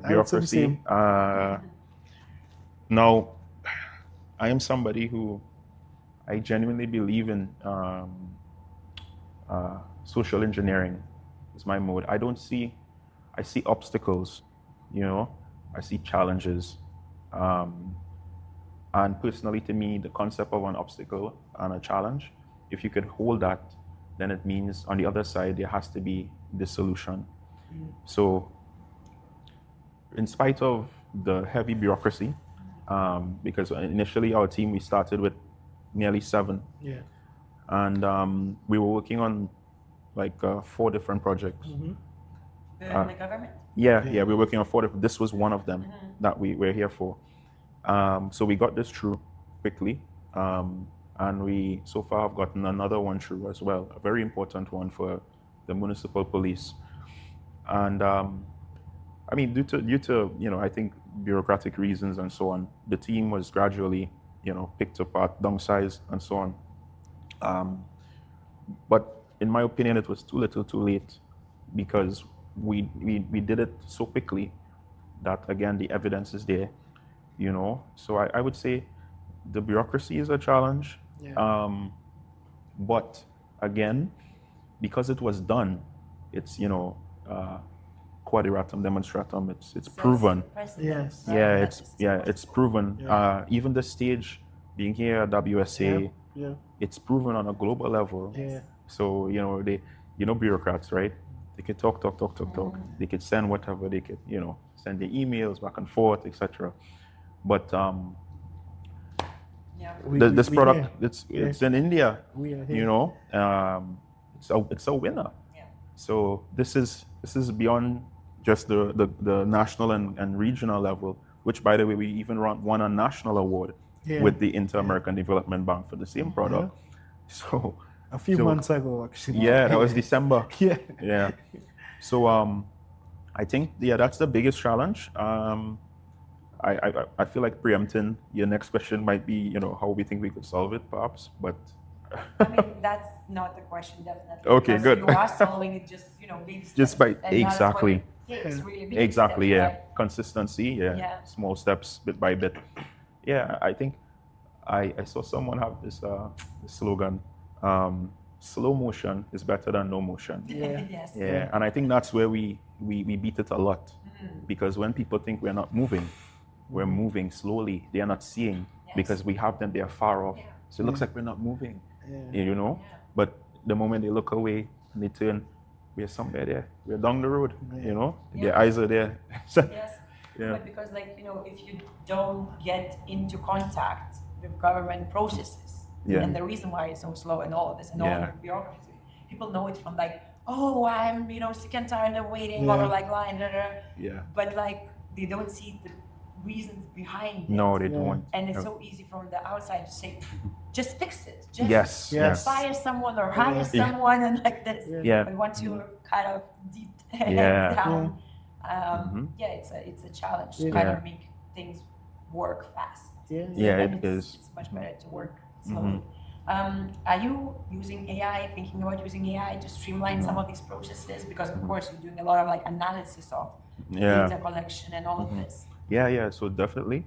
Bureaucracy. Now, I am somebody who I genuinely believe in social engineering is my mode. I see obstacles, I see challenges. And personally, to me, the concept of an obstacle and a challenge, if you could hold that, then it means on the other side, there has to be the solution. So in spite of the heavy bureaucracy, because initially our team, we started with nearly 7.
Yeah.
And we were working on like 4 different projects.
The government?
Yeah, we're working on 4 different. This was one of them that we were here for. So we got this through quickly. And we so far have gotten another one through as well, a very important one for the municipal police. And I mean, due to I think bureaucratic reasons and so on, the team was gradually picked apart, downsized, and so on. But in my opinion, it was too little, too late, because we did it so quickly that, again, the evidence is there. So I would say the bureaucracy is a challenge. But again, because it was done, it's quadiratum demonstratum. It's proven.
Yes.
It's proven. Even the stage being here at WSA, it's proven on a global level. So bureaucrats, right? They could talk. They could send whatever. They could send the emails back and forth, etc. But this product, it's in India. It's a winner. So this is beyond just the national and regional level, which, by the way, we even won a national award with the Inter-American Development Bank for the same product. So
a few months ago, actually.
Yeah, that was December.
Yeah.
So I think that's the biggest challenge. I feel like preempting your next question might be, how we think we could solve it, perhaps, but.
I mean, that's not the question, definitely.
Okay,
because
good.
You are solving it big steps.
Just by exactly.
Really big
Exactly,
steps,
yeah.
right?
Consistency, small steps, bit by bit. Yeah, I think I saw someone have this slogan, slow motion is better than no motion.
Yes.
Yeah, and I think that's where we beat it a lot, because when people think we're not moving, we're moving slowly. They are not seeing, because we have them, they are far off. So it looks like we're not moving, But the moment they look away and they turn, we're somewhere there. We're down the road, Their eyes are there.
Yes. But because, if you don't get into contact with government processes, and the reason why it's so slow and all of this and all the bureaucracy, people know it from I'm sick and tired of waiting or line. But they don't see reasons behind it.
No, they
Yeah.
don't.
And it's
No.
so easy from the outside to say, just fix it. Just
Yes,
yes.
fire someone or hire
Yeah.
someone and like this.
Yeah.
But once you're kind of deep
Yeah.
down,
Mhm.
it's a challenge to
Yeah.
kind of make things work fast.
Yeah.
Yeah,
And
it
it's,
is.
It's much better to work slowly. Are you using AI, thinking about using AI to streamline some of these processes? Because of course you're doing a lot of like analysis of
Yeah.
data collection and all of this.
Yeah. So definitely,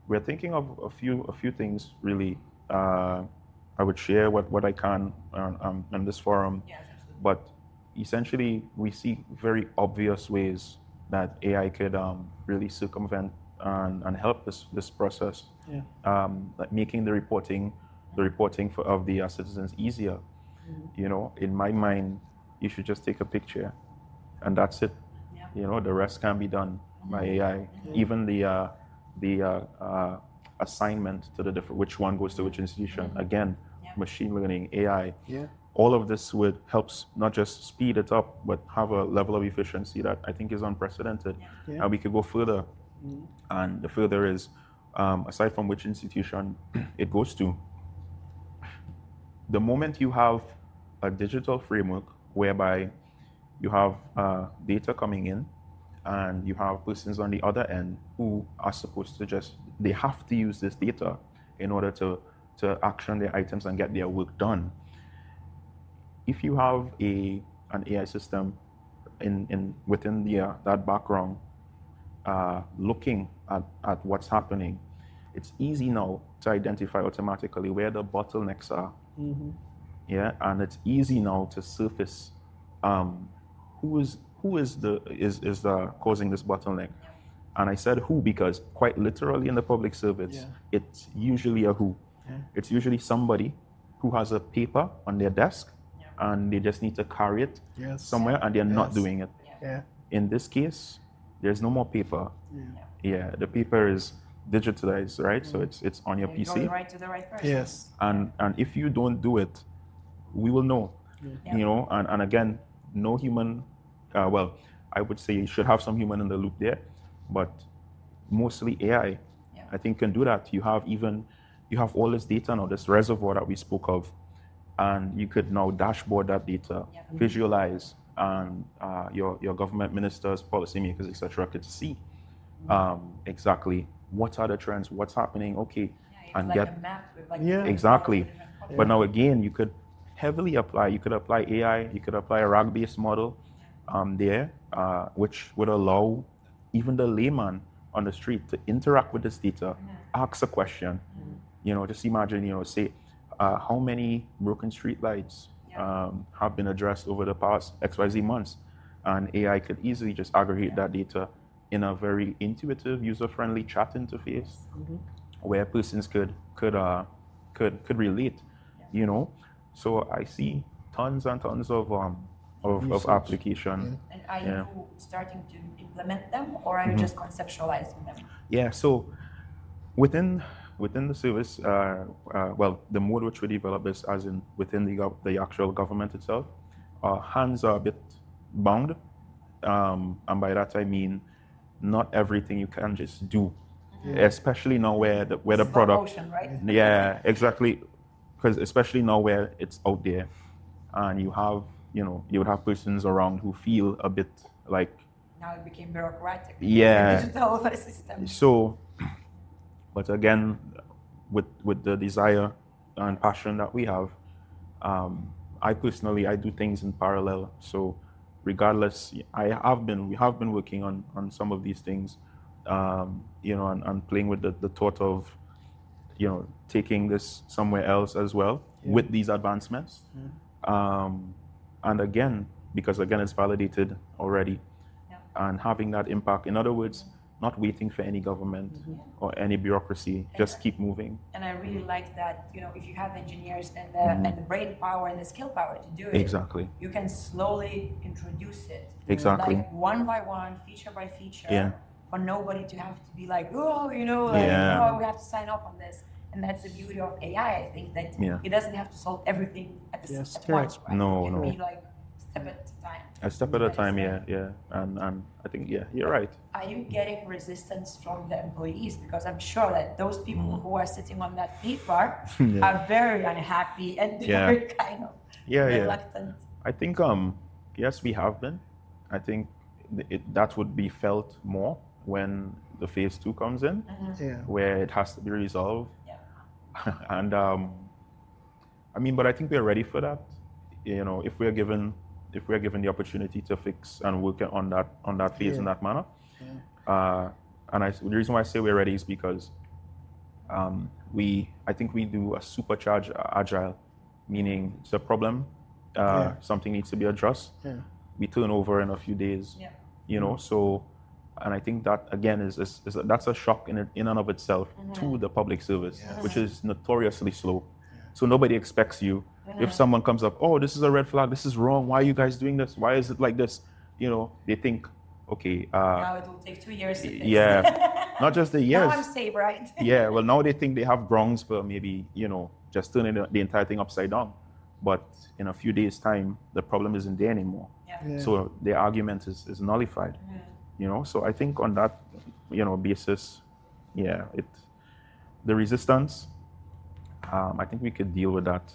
we're thinking of a few things really. I would share what I can on this forum,
Yes, absolutely.
but essentially we see very obvious ways that AI could really circumvent and help this process,
Yeah.
like making the reporting of the citizens easier. You know, in my mind, you should just take a picture, and that's it.
Yeah.
You know, the rest can be done by AI. Even the assignment to the different, which one goes to which institution. Again,
Yeah.
machine learning, AI.
Yeah.
All of this would helps not just speed it up, but have a level of efficiency that I think is unprecedented.
Yeah.
And we could go further. And the further is, aside from which institution it goes to, the moment you have a digital framework whereby you have data coming in and you have persons on the other end who are supposed to they have to use this data in order to action their items and get their work done. If you have an AI system within that background looking at what's happening, it's easy now to identify automatically where the bottlenecks are. Yeah, and it's easy now to surface who is causing this bottleneck. And I said who because quite literally in the public service, it's usually a who. It's usually somebody who has a paper on their desk and they just need to carry it somewhere and they're not doing it.
Yeah.
In this case, there's no more paper. Yeah, the paper is digitalized, right? So it's on your
You're
PC.
going right to the right person.
Yes.
And if you don't do it, we will know.
Yeah.
You know, and again, no human, well, I would say you should have some human in the loop there, but mostly AI, I think can do that. You have all this data now, this reservoir that we spoke of, and you could now dashboard that data, visualize, and your government ministers, policymakers, etc., could see exactly what are the trends, what's happening, okay, and
like
get
a map with like
exactly.
different
But now again, you could heavily apply. You could apply AI. You could apply a RAG-based model there, which would allow even the layman on the street to interact with this data, ask a question. You know, just imagine, you know, say, how many broken streetlights have been addressed over the past XYZ months, and AI could easily just aggregate that data in a very intuitive, user-friendly chat interface, where persons could relate. You know, so I see tons and tons of application.
And are you starting to implement them, or are you just conceptualizing them?
Yeah, so within the service, well, the mode which we develop is as in within the actual government itself. Our hands are a bit bound, and by that I mean not everything you can just do, especially now where the product.
Ocean, right?
Yeah, exactly. Because especially now where it's out there, and you would have persons around who feel a bit like.
Now it became bureaucratic.
Yeah.
The digital system.
So, but again, with the desire and passion that we have, I do things in parallel. So, regardless, we have been working on some of these things, and playing with the thought of, taking this somewhere else as well with these advancements. And again, because it's validated already, and having that impact. In other words, not waiting for any government or any bureaucracy, just keep moving.
And I really like that, if you have engineers and the brain power and the skill power to do it,
Exactly.
you can slowly introduce it.
Exactly.
Like one by one, feature by feature,
Yeah.
for nobody to have to be like, we have to sign off on this. And that's the beauty of AI, I think, that it doesn't have to solve everything at
Yes,
once, right?
No,
It can
no.
be like step at a time.
A step at a time, yeah. And I think, yeah, you're right.
Are you getting resistance from the employees? Because I'm sure that those people who are sitting on that paper are very unhappy and very kind of reluctant.
I think, yes, we have been. I think that would be felt more when the phase 2 comes in, where it has to be resolved. Yeah. And I mean, but I think we're ready for that. You know, if we're given the opportunity to fix and work on that phase in that manner. And the reason why I say we're ready is because I think we do a supercharged agile, meaning it's a problem, something needs to be addressed. We turn over in a few days. You know, so, and I think that again that's a shock in and of itself to the public service, which is notoriously slow. So nobody expects you. If someone comes up, oh, this is a red flag, this is wrong, why are you guys doing this? Why is it like this? You know, they think, okay.
Now it will take 2 years to fix.
Yeah, not just the years.
Now I'm safe, right?
Yeah, well, now they think they have grounds for maybe, you know, just turning the entire thing upside down. But in a few days' time, the problem isn't there anymore. So the argument is nullified. You know, so I think on that, you know, basis, the resistance, I think we could deal with that.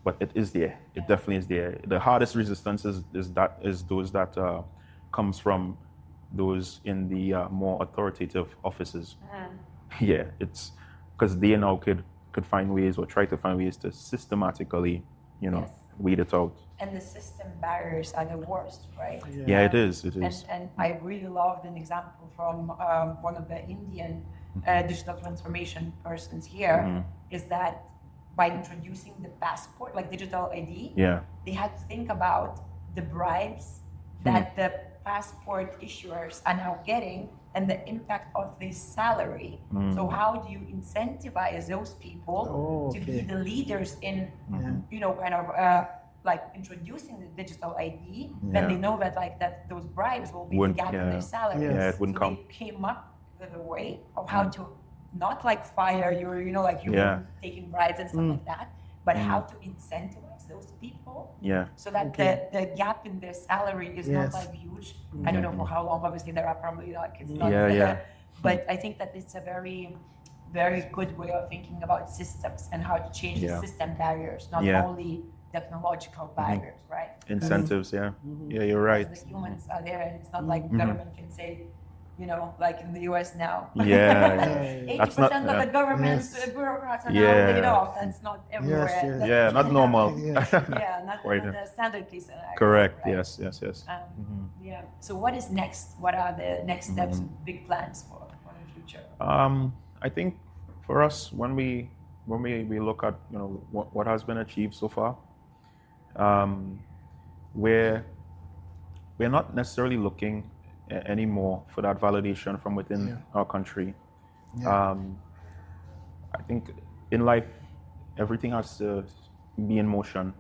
But it is there. It definitely is there. The hardest resistance is those that comes from those in the more authoritative offices. Yeah, it's because they now could find ways or try to find ways to systematically, you know, weed it out.
And the system barriers are the worst, right?
Yeah, it is. It is.
And I really loved an example from one of the Indian digital transformation persons here, is that by introducing the passport, like digital ID, they had to think about the bribes that the passport issuers are now getting and the impact of this salary. So how do you incentivize those people to be the leaders in, you know, kind of like introducing the digital ID? Then they know that like that those bribes will be the gap in their salary.
It wouldn't come.
They came up with a way of how to not like fire you, you know, like you taking bribes and stuff like that, but how to incentivize those people so that the gap in their salary is not like huge. I don't know for how long, obviously there are probably like it's not but I think that it's a very, very good way of thinking about systems and how to change the system barriers, not only technological barriers, right?
Incentives, yeah, you're right.
The humans are there, and it's not like government can say, you know, like in the US now. 80% of the government bureaucrats are now laid off. That's not everywhere.
Not normal.
Not the standard case scenario.
Correct.
Right?
Yes.
So what is next? What are the next steps, big plans for the future?
I think for us, when we look at, you know, what has been achieved so far, we're not necessarily looking anymore for that validation from within our country. I think in life, everything has to be in motion.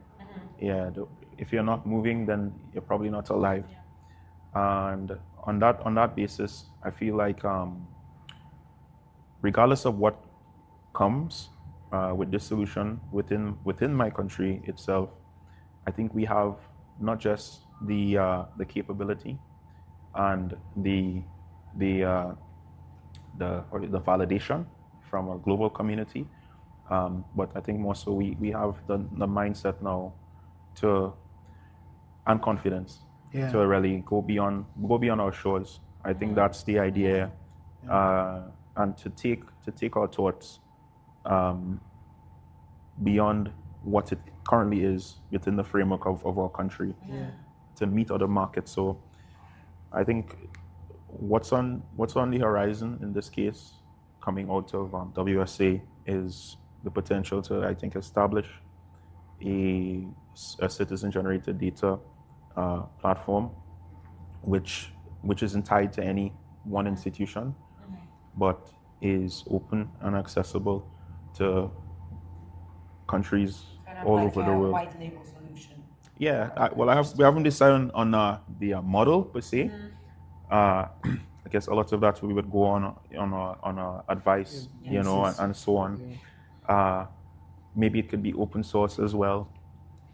If you're not moving, then you're probably not alive. And on that basis, I feel like regardless of what comes with this solution within my country itself, I think we have not just the capability and the validation from a global community, but I think more so we have the mindset now and confidence to really go beyond our shores. I think that's the idea, and to take our thoughts beyond what it currently is within the framework of our country, to meet other markets. So I think what's on the horizon in this case, coming out of WSA, is the potential to, I think, establish a citizen-generated data platform, which isn't tied to any one institution, but is open and accessible to countries all over the world.
White label solution.
We haven't decided on the model per se. I guess a lot of that we would go on advice, and so on. Maybe it could be open source as well,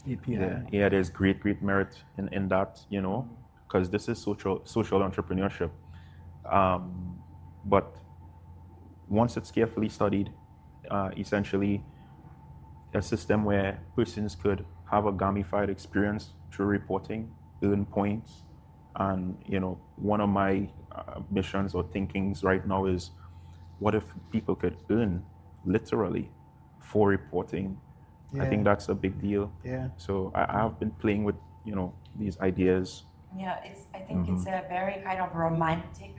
API.
Yeah, there's great merit in that, you know, because this is social entrepreneurship. But once it's carefully studied, essentially a system where persons could have a gamified experience through reporting, earn points, and you know, one of my missions or thinkings right now is, what if people could earn literally for reporting? I think
Yeah.
that's a big deal.
Yeah.
So I have been playing with, you know, these ideas.
Yeah, I think it's a very kind of romantic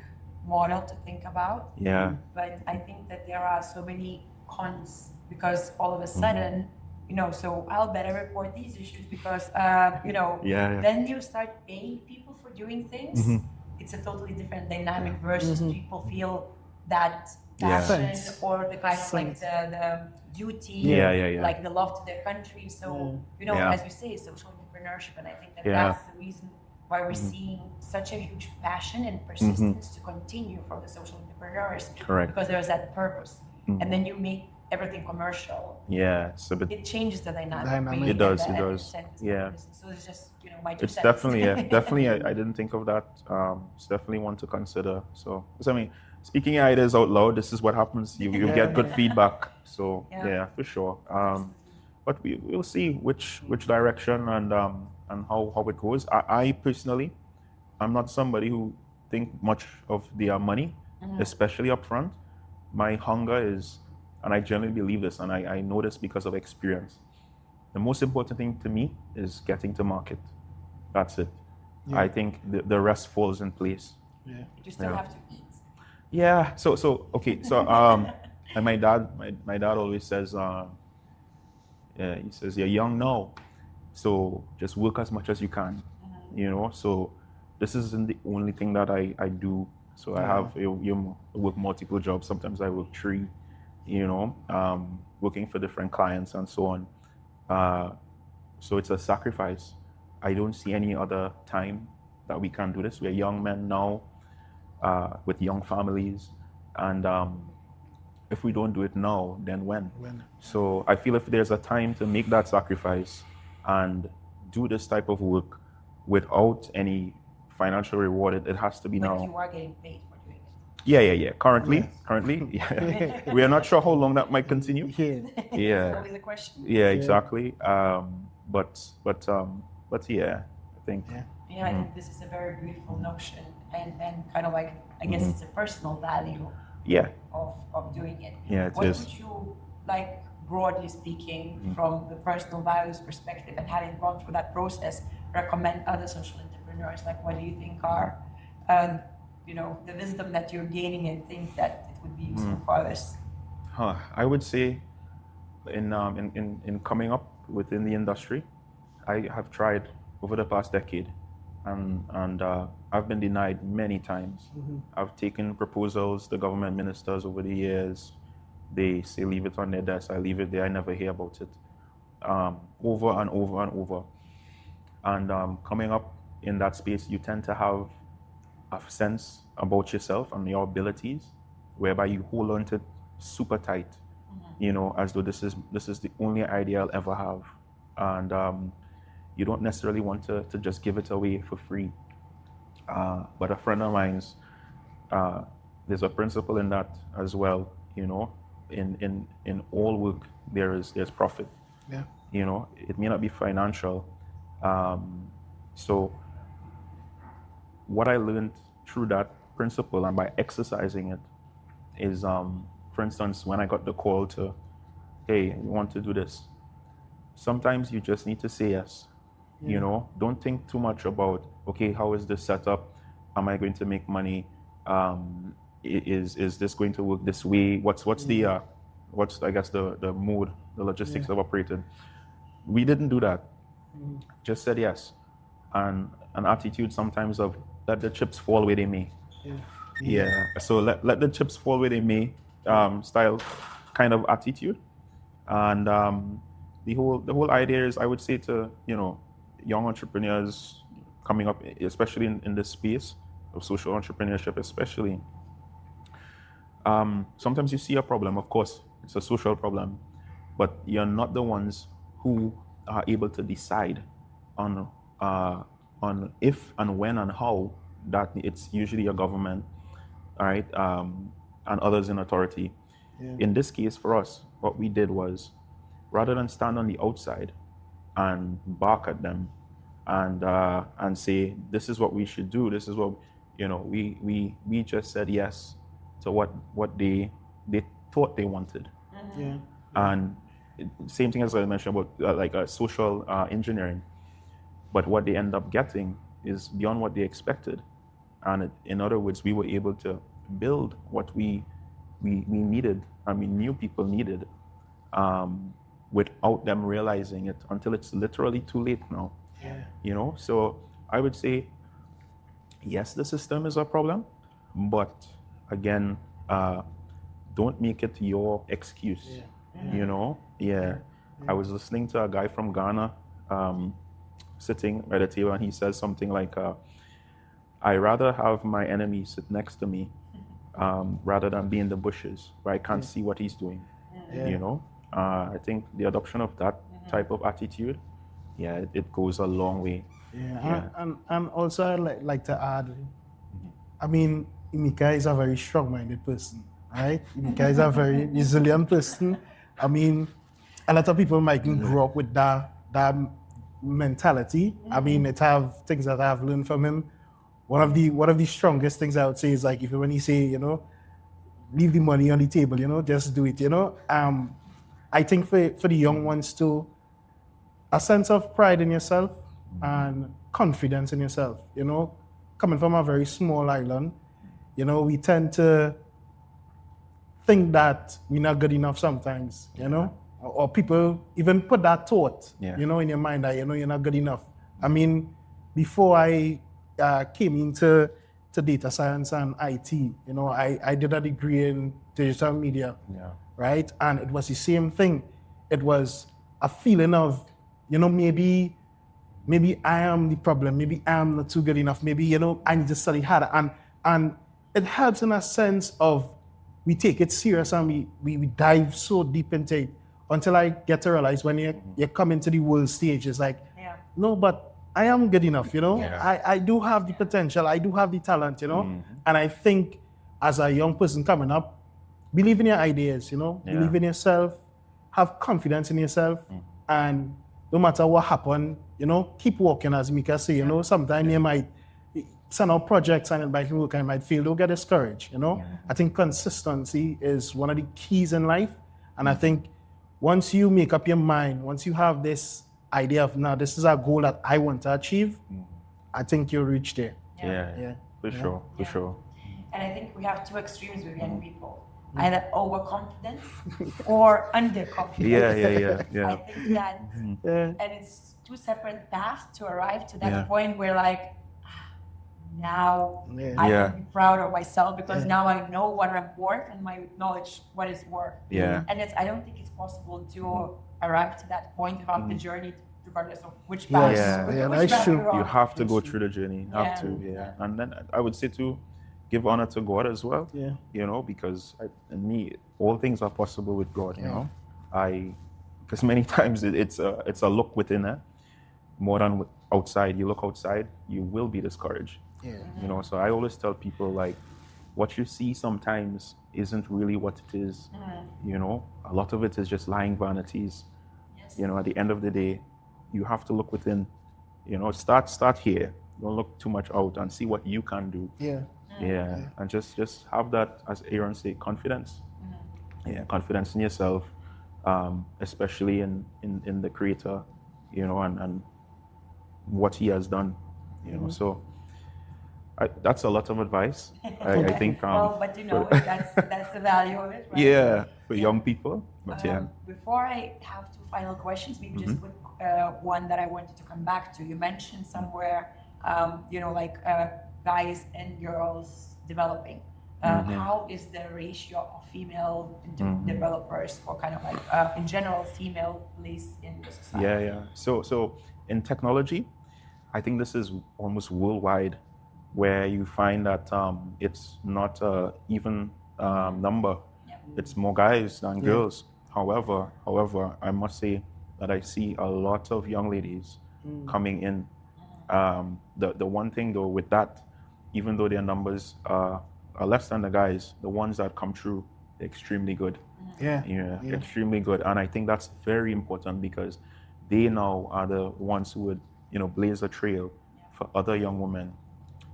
model to think about.
Yeah.
But I think that there are so many cons because all of a sudden, you know, so I'll better report these issues because, you know,
Yeah.
then you start paying people for doing things. It's a totally different dynamic versus people feel that
Yeah.
passion
Sense.
or the kind of like
Sense.
the duty,
Yeah.
like the love to their country. So, you know,
Yeah.
as you say, social entrepreneurship, and I think that
Yeah.
that's the reason why we're seeing such a huge passion and persistence to continue from the social entrepreneurs.
Correct.
Because there's that purpose. And then you make everything commercial.
Yeah, it's a bit.
It changes the dynamic.
Dynamic.
really,
It does,
and
it
the
does.
incentives
Yeah.
and this. So it's just, you know, my 2
It's
cents.
definitely, definitely. I didn't think of that. It's definitely one to consider. So I mean, speaking your ideas out loud, this is what happens. You get good feedback. So
Yeah.
for sure. But we'll see which direction and how it goes. I personally, I'm not somebody who think much of their money, especially up front. My hunger is, and I generally believe this, and I know this because of experience. The most important thing to me is getting to market. That's it. I think the rest falls in place.
Yeah.
You still have to eat.
Yeah. So okay. So and my dad always says, he says, you're young now, so just work as much as you can. You know. So this isn't the only thing that I do. So I have you work multiple jobs. Sometimes I work 3. You know, working for different clients and so on. So it's a sacrifice. I don't see any other time that we can do this. We're young men now, with young families, and if we don't do it now, then when? So I feel if there's a time to make that sacrifice and do this type of work without any financial reward, it has to be
But
now.
you are getting paid for doing it.
Yeah. Currently, yeah. We are not sure how long that might continue.
Yeah.
Yeah.
That's always a question.
Yeah, exactly. But yeah, I think.
Yeah, I think this is a very beautiful notion and kind of like, I guess it's a personal value
Yeah.
of doing it.
Yeah, it
what
is.
would you, like, broadly speaking, from the personal values perspective and having gone through that process, recommend other social entrepreneurs? Like, what do you think are, you know, the wisdom that you're gaining and think that it would be useful for others?
I would say in coming up within the industry, I have tried over the past decade, and I've been denied many times. I've taken proposals to government ministers over the years. They say leave it on their desk. I leave it there. I never hear about it. Over and over and over. And coming up in that space, you tend to have a sense about yourself and your abilities, whereby you hold on to it super tight, you know, as though this is the only idea I'll ever have, and you don't necessarily want to just give it away for free. But a friend of mine's, there's a principle in that as well, you know. In all work there's profit.
Yeah.
You know, it may not be financial. So what I learned through that principle and by exercising it is, for instance, when I got the call to, hey, you want to do this, sometimes you just need to say yes. You know, don't think too much about, okay, how is this set up? Am I going to make money? Is this going to work this way? What's I guess the mode, the logistics of operating? We didn't do that. Just said yes, and an attitude sometimes of let the chips fall where they may. Yeah. So let the chips fall where they may, style kind of attitude, and the whole idea is, I would say to, you know, young entrepreneurs coming up, especially in this space of social entrepreneurship, especially. Sometimes you see a problem, of course, it's a social problem, but you're not the ones who are able to decide on if and when and how, that it's usually a government, all right, and others in authority.
Yeah.
In this case, for us, what we did was, rather than stand on the outside and bark at them and say, this is what we should do, this is what, we just said yes to what they thought they wanted.
Yeah.
And same thing as I mentioned about like social engineering, but what they end up getting is beyond what they expected. And in other words, we were able to build what we needed, new people needed, without them realizing it until it's literally too late now.
Yeah.
So I would say, yes, the system is a problem, but again, don't make it your excuse. I was listening to a guy from Ghana sitting at a table, and he says something like, I rather have my enemy sit next to me rather than be in the bushes where I can't see what he's doing. I think the adoption of that type of attitude, it goes a long way.
And also I'd like to add, Emeka is a very strong-minded person, right? Emeka is a very resilient person. A lot of people might grow up with that mentality. It have things that I've learned from him. One of the strongest things I would say is like, when you say, leave the money on the table, just do it, I think for the young ones too, a sense of pride in yourself and confidence in yourself, coming from a very small island, we tend to think that we're not good enough sometimes, or people even put that thought, in your mind that, you're not good enough. Before I came into data science and IT, I did a degree in digital media, right? And it was the same thing. It was a feeling of, maybe I am the problem, maybe I'm not too good enough, maybe, I need to study harder. And it helps in a sense of, we take it serious and we dive so deep into it until I get to realize when you come into the world stage, it's like, no, but I am good enough, I do have the potential, I do have the talent, And I think as a young person coming up, believe in your ideas, believe in yourself, have confidence in yourself, and no matter what happens, keep working, as Mika say, sometimes you might send out projects and it might work and it might fail. Don't get discouraged, I think consistency is one of the keys in life. And I think once you make up your mind, once you have this idea of, now this is a goal that I want to achieve, I think you'll reach there.
For sure.
And I think we have two extremes with young people, either overconfidence or underconfidence.
Yeah.
I think that, and it's two separate paths to arrive to that point where like, now I can be proud of myself because now I know what I'm worth and my knowledge what is worth. And I don't think it's possible to arrive to that point without the journey, regardless of which path.
That's true.
You have to go through the journey. And then I would say to give honor to God as well. Because in me, all things are possible with God. Because many times it's a look within it more than outside. You look outside, you will be discouraged. So I always tell people, like, what you see sometimes isn't really what it is. A lot of it is just lying vanities. At the end of the day, you have to look within. Start here. Don't look too much out and see what you can do. And just have that, as Aaron said, confidence. Confidence in yourself, especially in the Creator, and what He has done. So. That's a lot of advice. I think.
But that's the value of it, right?
For young people. But
Before I have two final questions, maybe just quick one that I wanted to come back to. You mentioned somewhere, guys and girls developing. How is the ratio of female developers, or kind of like in general female place in the society?
So in technology, I think this is almost worldwide, where you find that it's not an even number. It's more guys than girls. However, I must say, that I see a lot of young ladies coming in. The one thing though with that, even though their numbers are less than the guys, the ones that come through, they're extremely good.
Yeah.
Extremely good. And I think that's very important because they now are the ones who would, blaze a trail for other young women.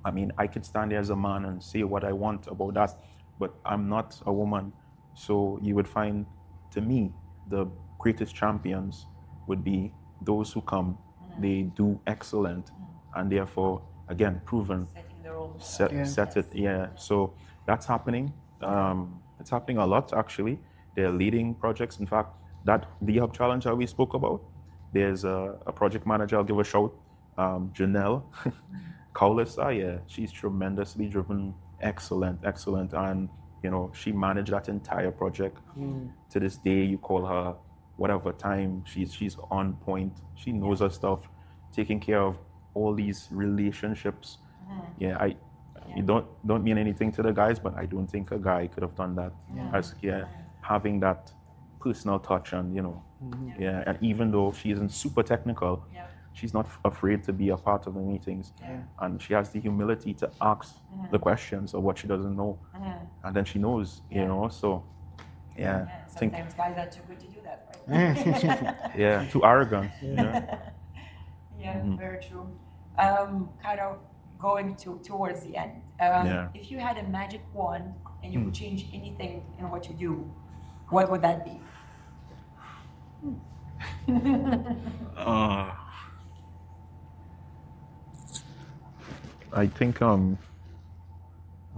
I mean, I could stand there as a man and say what I want about that, but I'm not a woman. So you would find, to me, the greatest champions would be those who come, they do excellent, and therefore, again, proven.
Setting the role.
Set it, yeah. So that's happening. It's happening a lot, actually. They're leading projects. In fact, that the Hub Challenge that we spoke about, there's a project manager, I'll give a shout, Janelle Kaulisa, yeah, she's tremendously driven, excellent. And, she managed that entire project. To this day, you call her whatever time, she's on point. She knows her stuff, taking care of all these relationships. Yeah, you don't mean anything to the guys, but I don't think a guy could have done that. Having that personal touch and and even though she isn't super technical, she's not afraid to be a part of the meetings, and she has the humility to ask the questions of what she doesn't know, and then she knows, So,
Sometimes guys are too good to do that, right?
too arrogant.
Very true. Kind of going towards the end. If you had a magic wand and you could change anything in what you do, what would that be?
I think a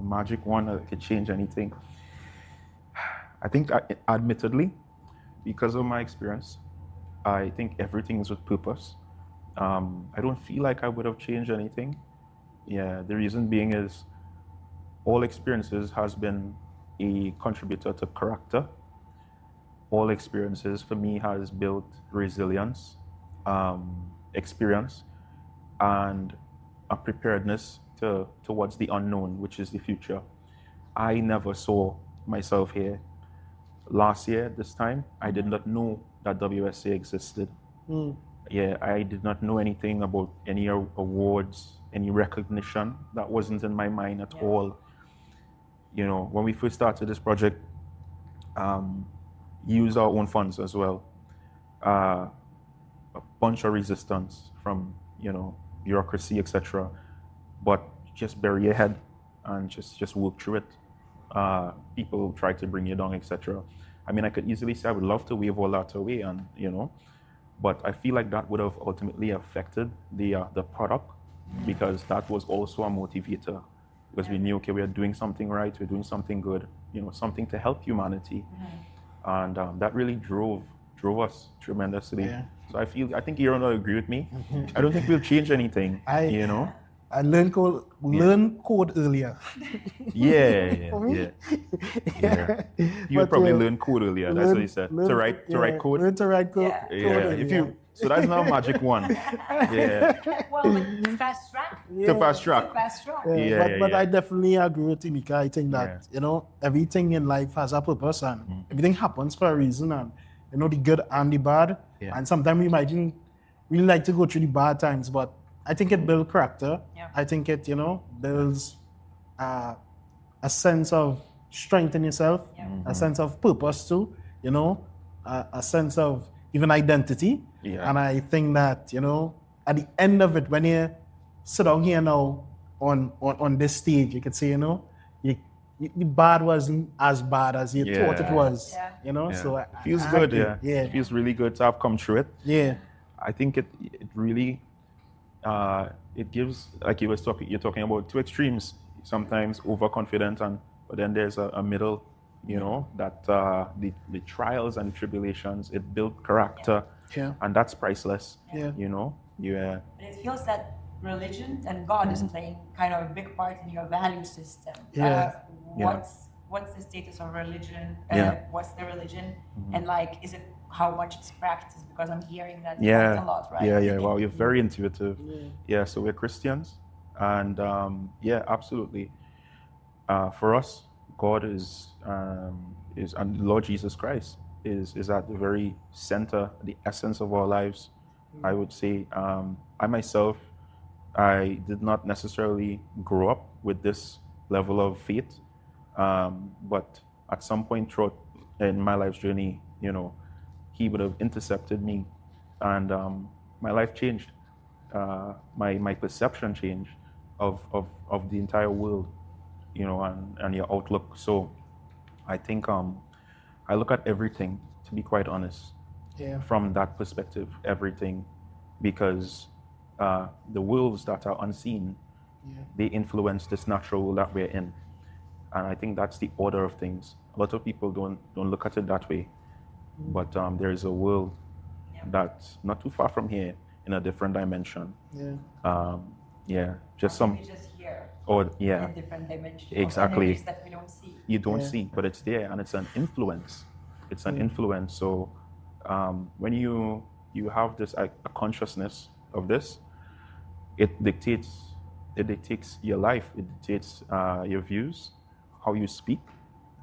magic wand that could change anything. I think, admittedly, because of my experience, I think everything is with purpose. I don't feel like I would have changed anything. Yeah, the reason being is all experiences has been a contributor to character. All experiences for me has built resilience, experience, and a preparedness towards the unknown, which is the future. I never saw myself here. Last year, this time, I did not know that WSA existed. Yeah, I did not know anything about any awards, any recognition. That wasn't in my mind at all. When we first started this project, use our own funds as well. A bunch of resistance from, bureaucracy, etc. But just bury your head and just work through it. People try to bring you down, etc. I mean, I could easily say I would love to wave all that away, and but I feel like that would have ultimately affected the product, because that was also a motivator. Because we knew, okay, we are doing something right, we're doing something good, something to help humanity, and that really drove us tremendously. So I think Aaron will agree with me. I don't think we'll change anything.
I learned code earlier.
You would probably learn code earlier. That's what he said. To write code.
Learn to write code.
So that's not a magic one.
Well, fast track.
To fast track.
But I definitely agree with Timika. I think that everything in life has a purpose, and everything happens for a reason, and the good and the bad. And sometimes we might really like to go through the bad times, but I think it builds character. I think it, builds a sense of strength in yourself, a sense of purpose too, a sense of even identity. And I think that, at the end of it, when you sit down here now on this stage, you could say, the bad wasn't as bad as you thought it was, So it
feels good, It feels really good to have come through it. I think it really, it gives, like you're talking about two extremes, sometimes overconfident, but then there's a middle, that the trials and tribulations, it built character, and that's priceless.
But it feels that religion and God is playing kind of a big part in your value system. What's the status of religion? What's the religion? And is it how much it's practiced? Because I'm hearing that quite a lot, right?
Wow, you're very intuitive. So we're Christians, and absolutely. For us, God is and Lord Jesus Christ is at the very center, the essence of our lives. I would say I myself, I did not necessarily grow up with this level of faith, but at some point throughout in my life's journey, he would have intercepted me, and my life changed. My perception changed of the entire world, and your outlook. So I think I look at everything, to be quite honest, from that perspective, everything, because the worlds that are unseen, they influence this natural world that we're in. And I think that's the order of things. A lot of people don't look at it that way, but there is a world that's not too far from here in a different dimension. Just some.
Maybe just here.
Or
In different dimensions.
Exactly.
Energies that we don't see.
You don't see, but it's there, and it's an influence. It's an influence. So when you have this a consciousness of this, it dictates your life. It dictates your views, how you speak,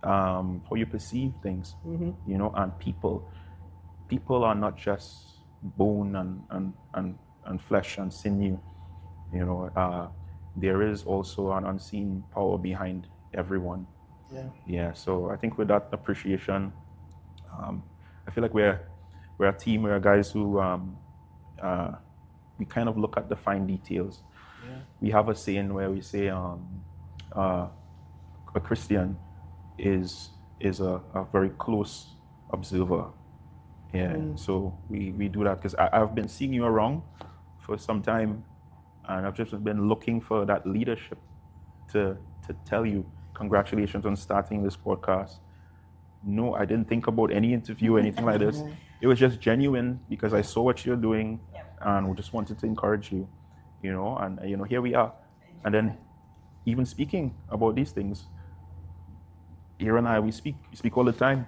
how you perceive things. And people are not just bone and flesh and sinew. There is also an unseen power behind everyone. So I think with that appreciation, I feel like we're a team. We're guys who we kind of look at the fine details. We have a saying where we say a Christian is a very close observer. So we do that because I've been seeing you around for some time, and I've just been looking for that leadership to tell you congratulations on starting this podcast. No, I didn't think about any interview or anything like this. It was just genuine because I saw what you're doing, and we just wanted to encourage you, and here we are. And then even speaking about these things, here and I, we speak all the time.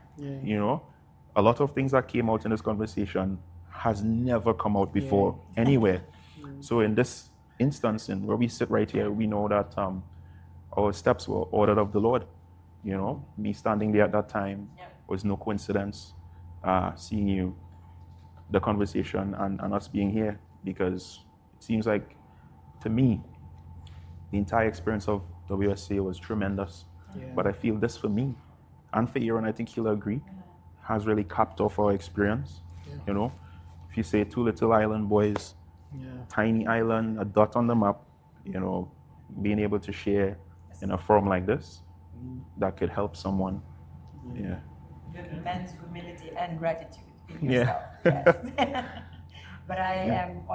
A lot of things that came out in this conversation has never come out before anywhere. So in this instance, in where we sit right here, we know that our steps were ordered of the Lord. Me standing there at that time was no coincidence. Seeing you, the conversation, and us being here, because it seems like, to me, the entire experience of WSA was tremendous. But I feel this for me, and for Aaron, I think he'll agree, has really capped off our experience. If you say two little island boys, tiny island, a dot on the map, being able to share in a forum like this, that could help someone.
Immense humility and gratitude in yourself. Yes. But I am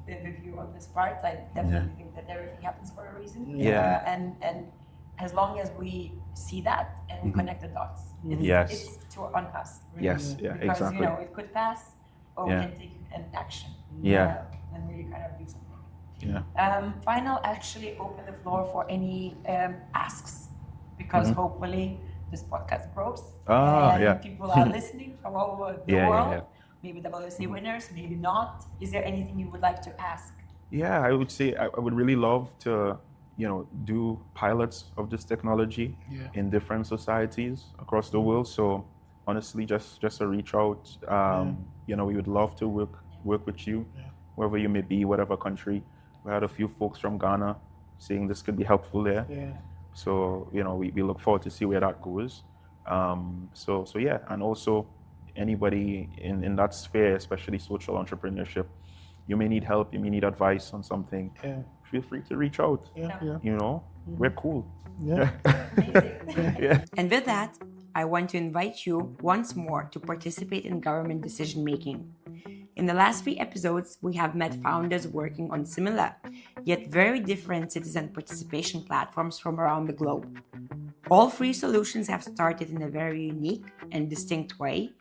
with you on this part. I definitely think that everything happens for a reason. And as long as we see that and we connect the dots, it's on us. Really.
Because
it could pass, or we can take an action. And really kind of do something. Final, actually open the floor for any asks, because hopefully this podcast grows and people are listening from all over the world. Maybe WSA winners, maybe not. Is there anything you would like to ask?
I would say I would really love to do pilots of this technology in different societies across the world. So honestly, just a reach out. We would love to work with you, wherever you may be, whatever country. We had a few folks from Ghana saying this could be helpful there. So we look forward to see where that goes. And also anybody in that sphere, especially social entrepreneurship, you may need help, you may need advice on something. Feel free to reach out. We're cool.
And with that, I want to invite you once more to participate in government decision making. In the last 3 episodes, we have met founders working on similar, yet very different citizen participation platforms from around the globe. All 3 solutions have started in a very unique and distinct way,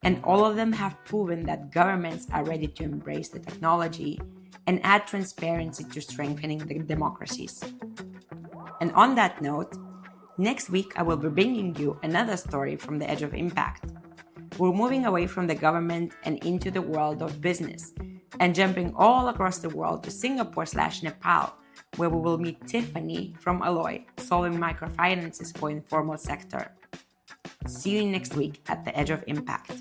and all of them have proven that governments are ready to embrace the technology and add transparency to strengthening the democracies. And on that note, next week I will be bringing you another story from the edge of impact. We're moving away from the government and into the world of business, and jumping all across the world to Singapore/Nepal, where we will meet Tiffany from Alloy, solving microfinances for informal sector. See you next week at the Edge of Impact.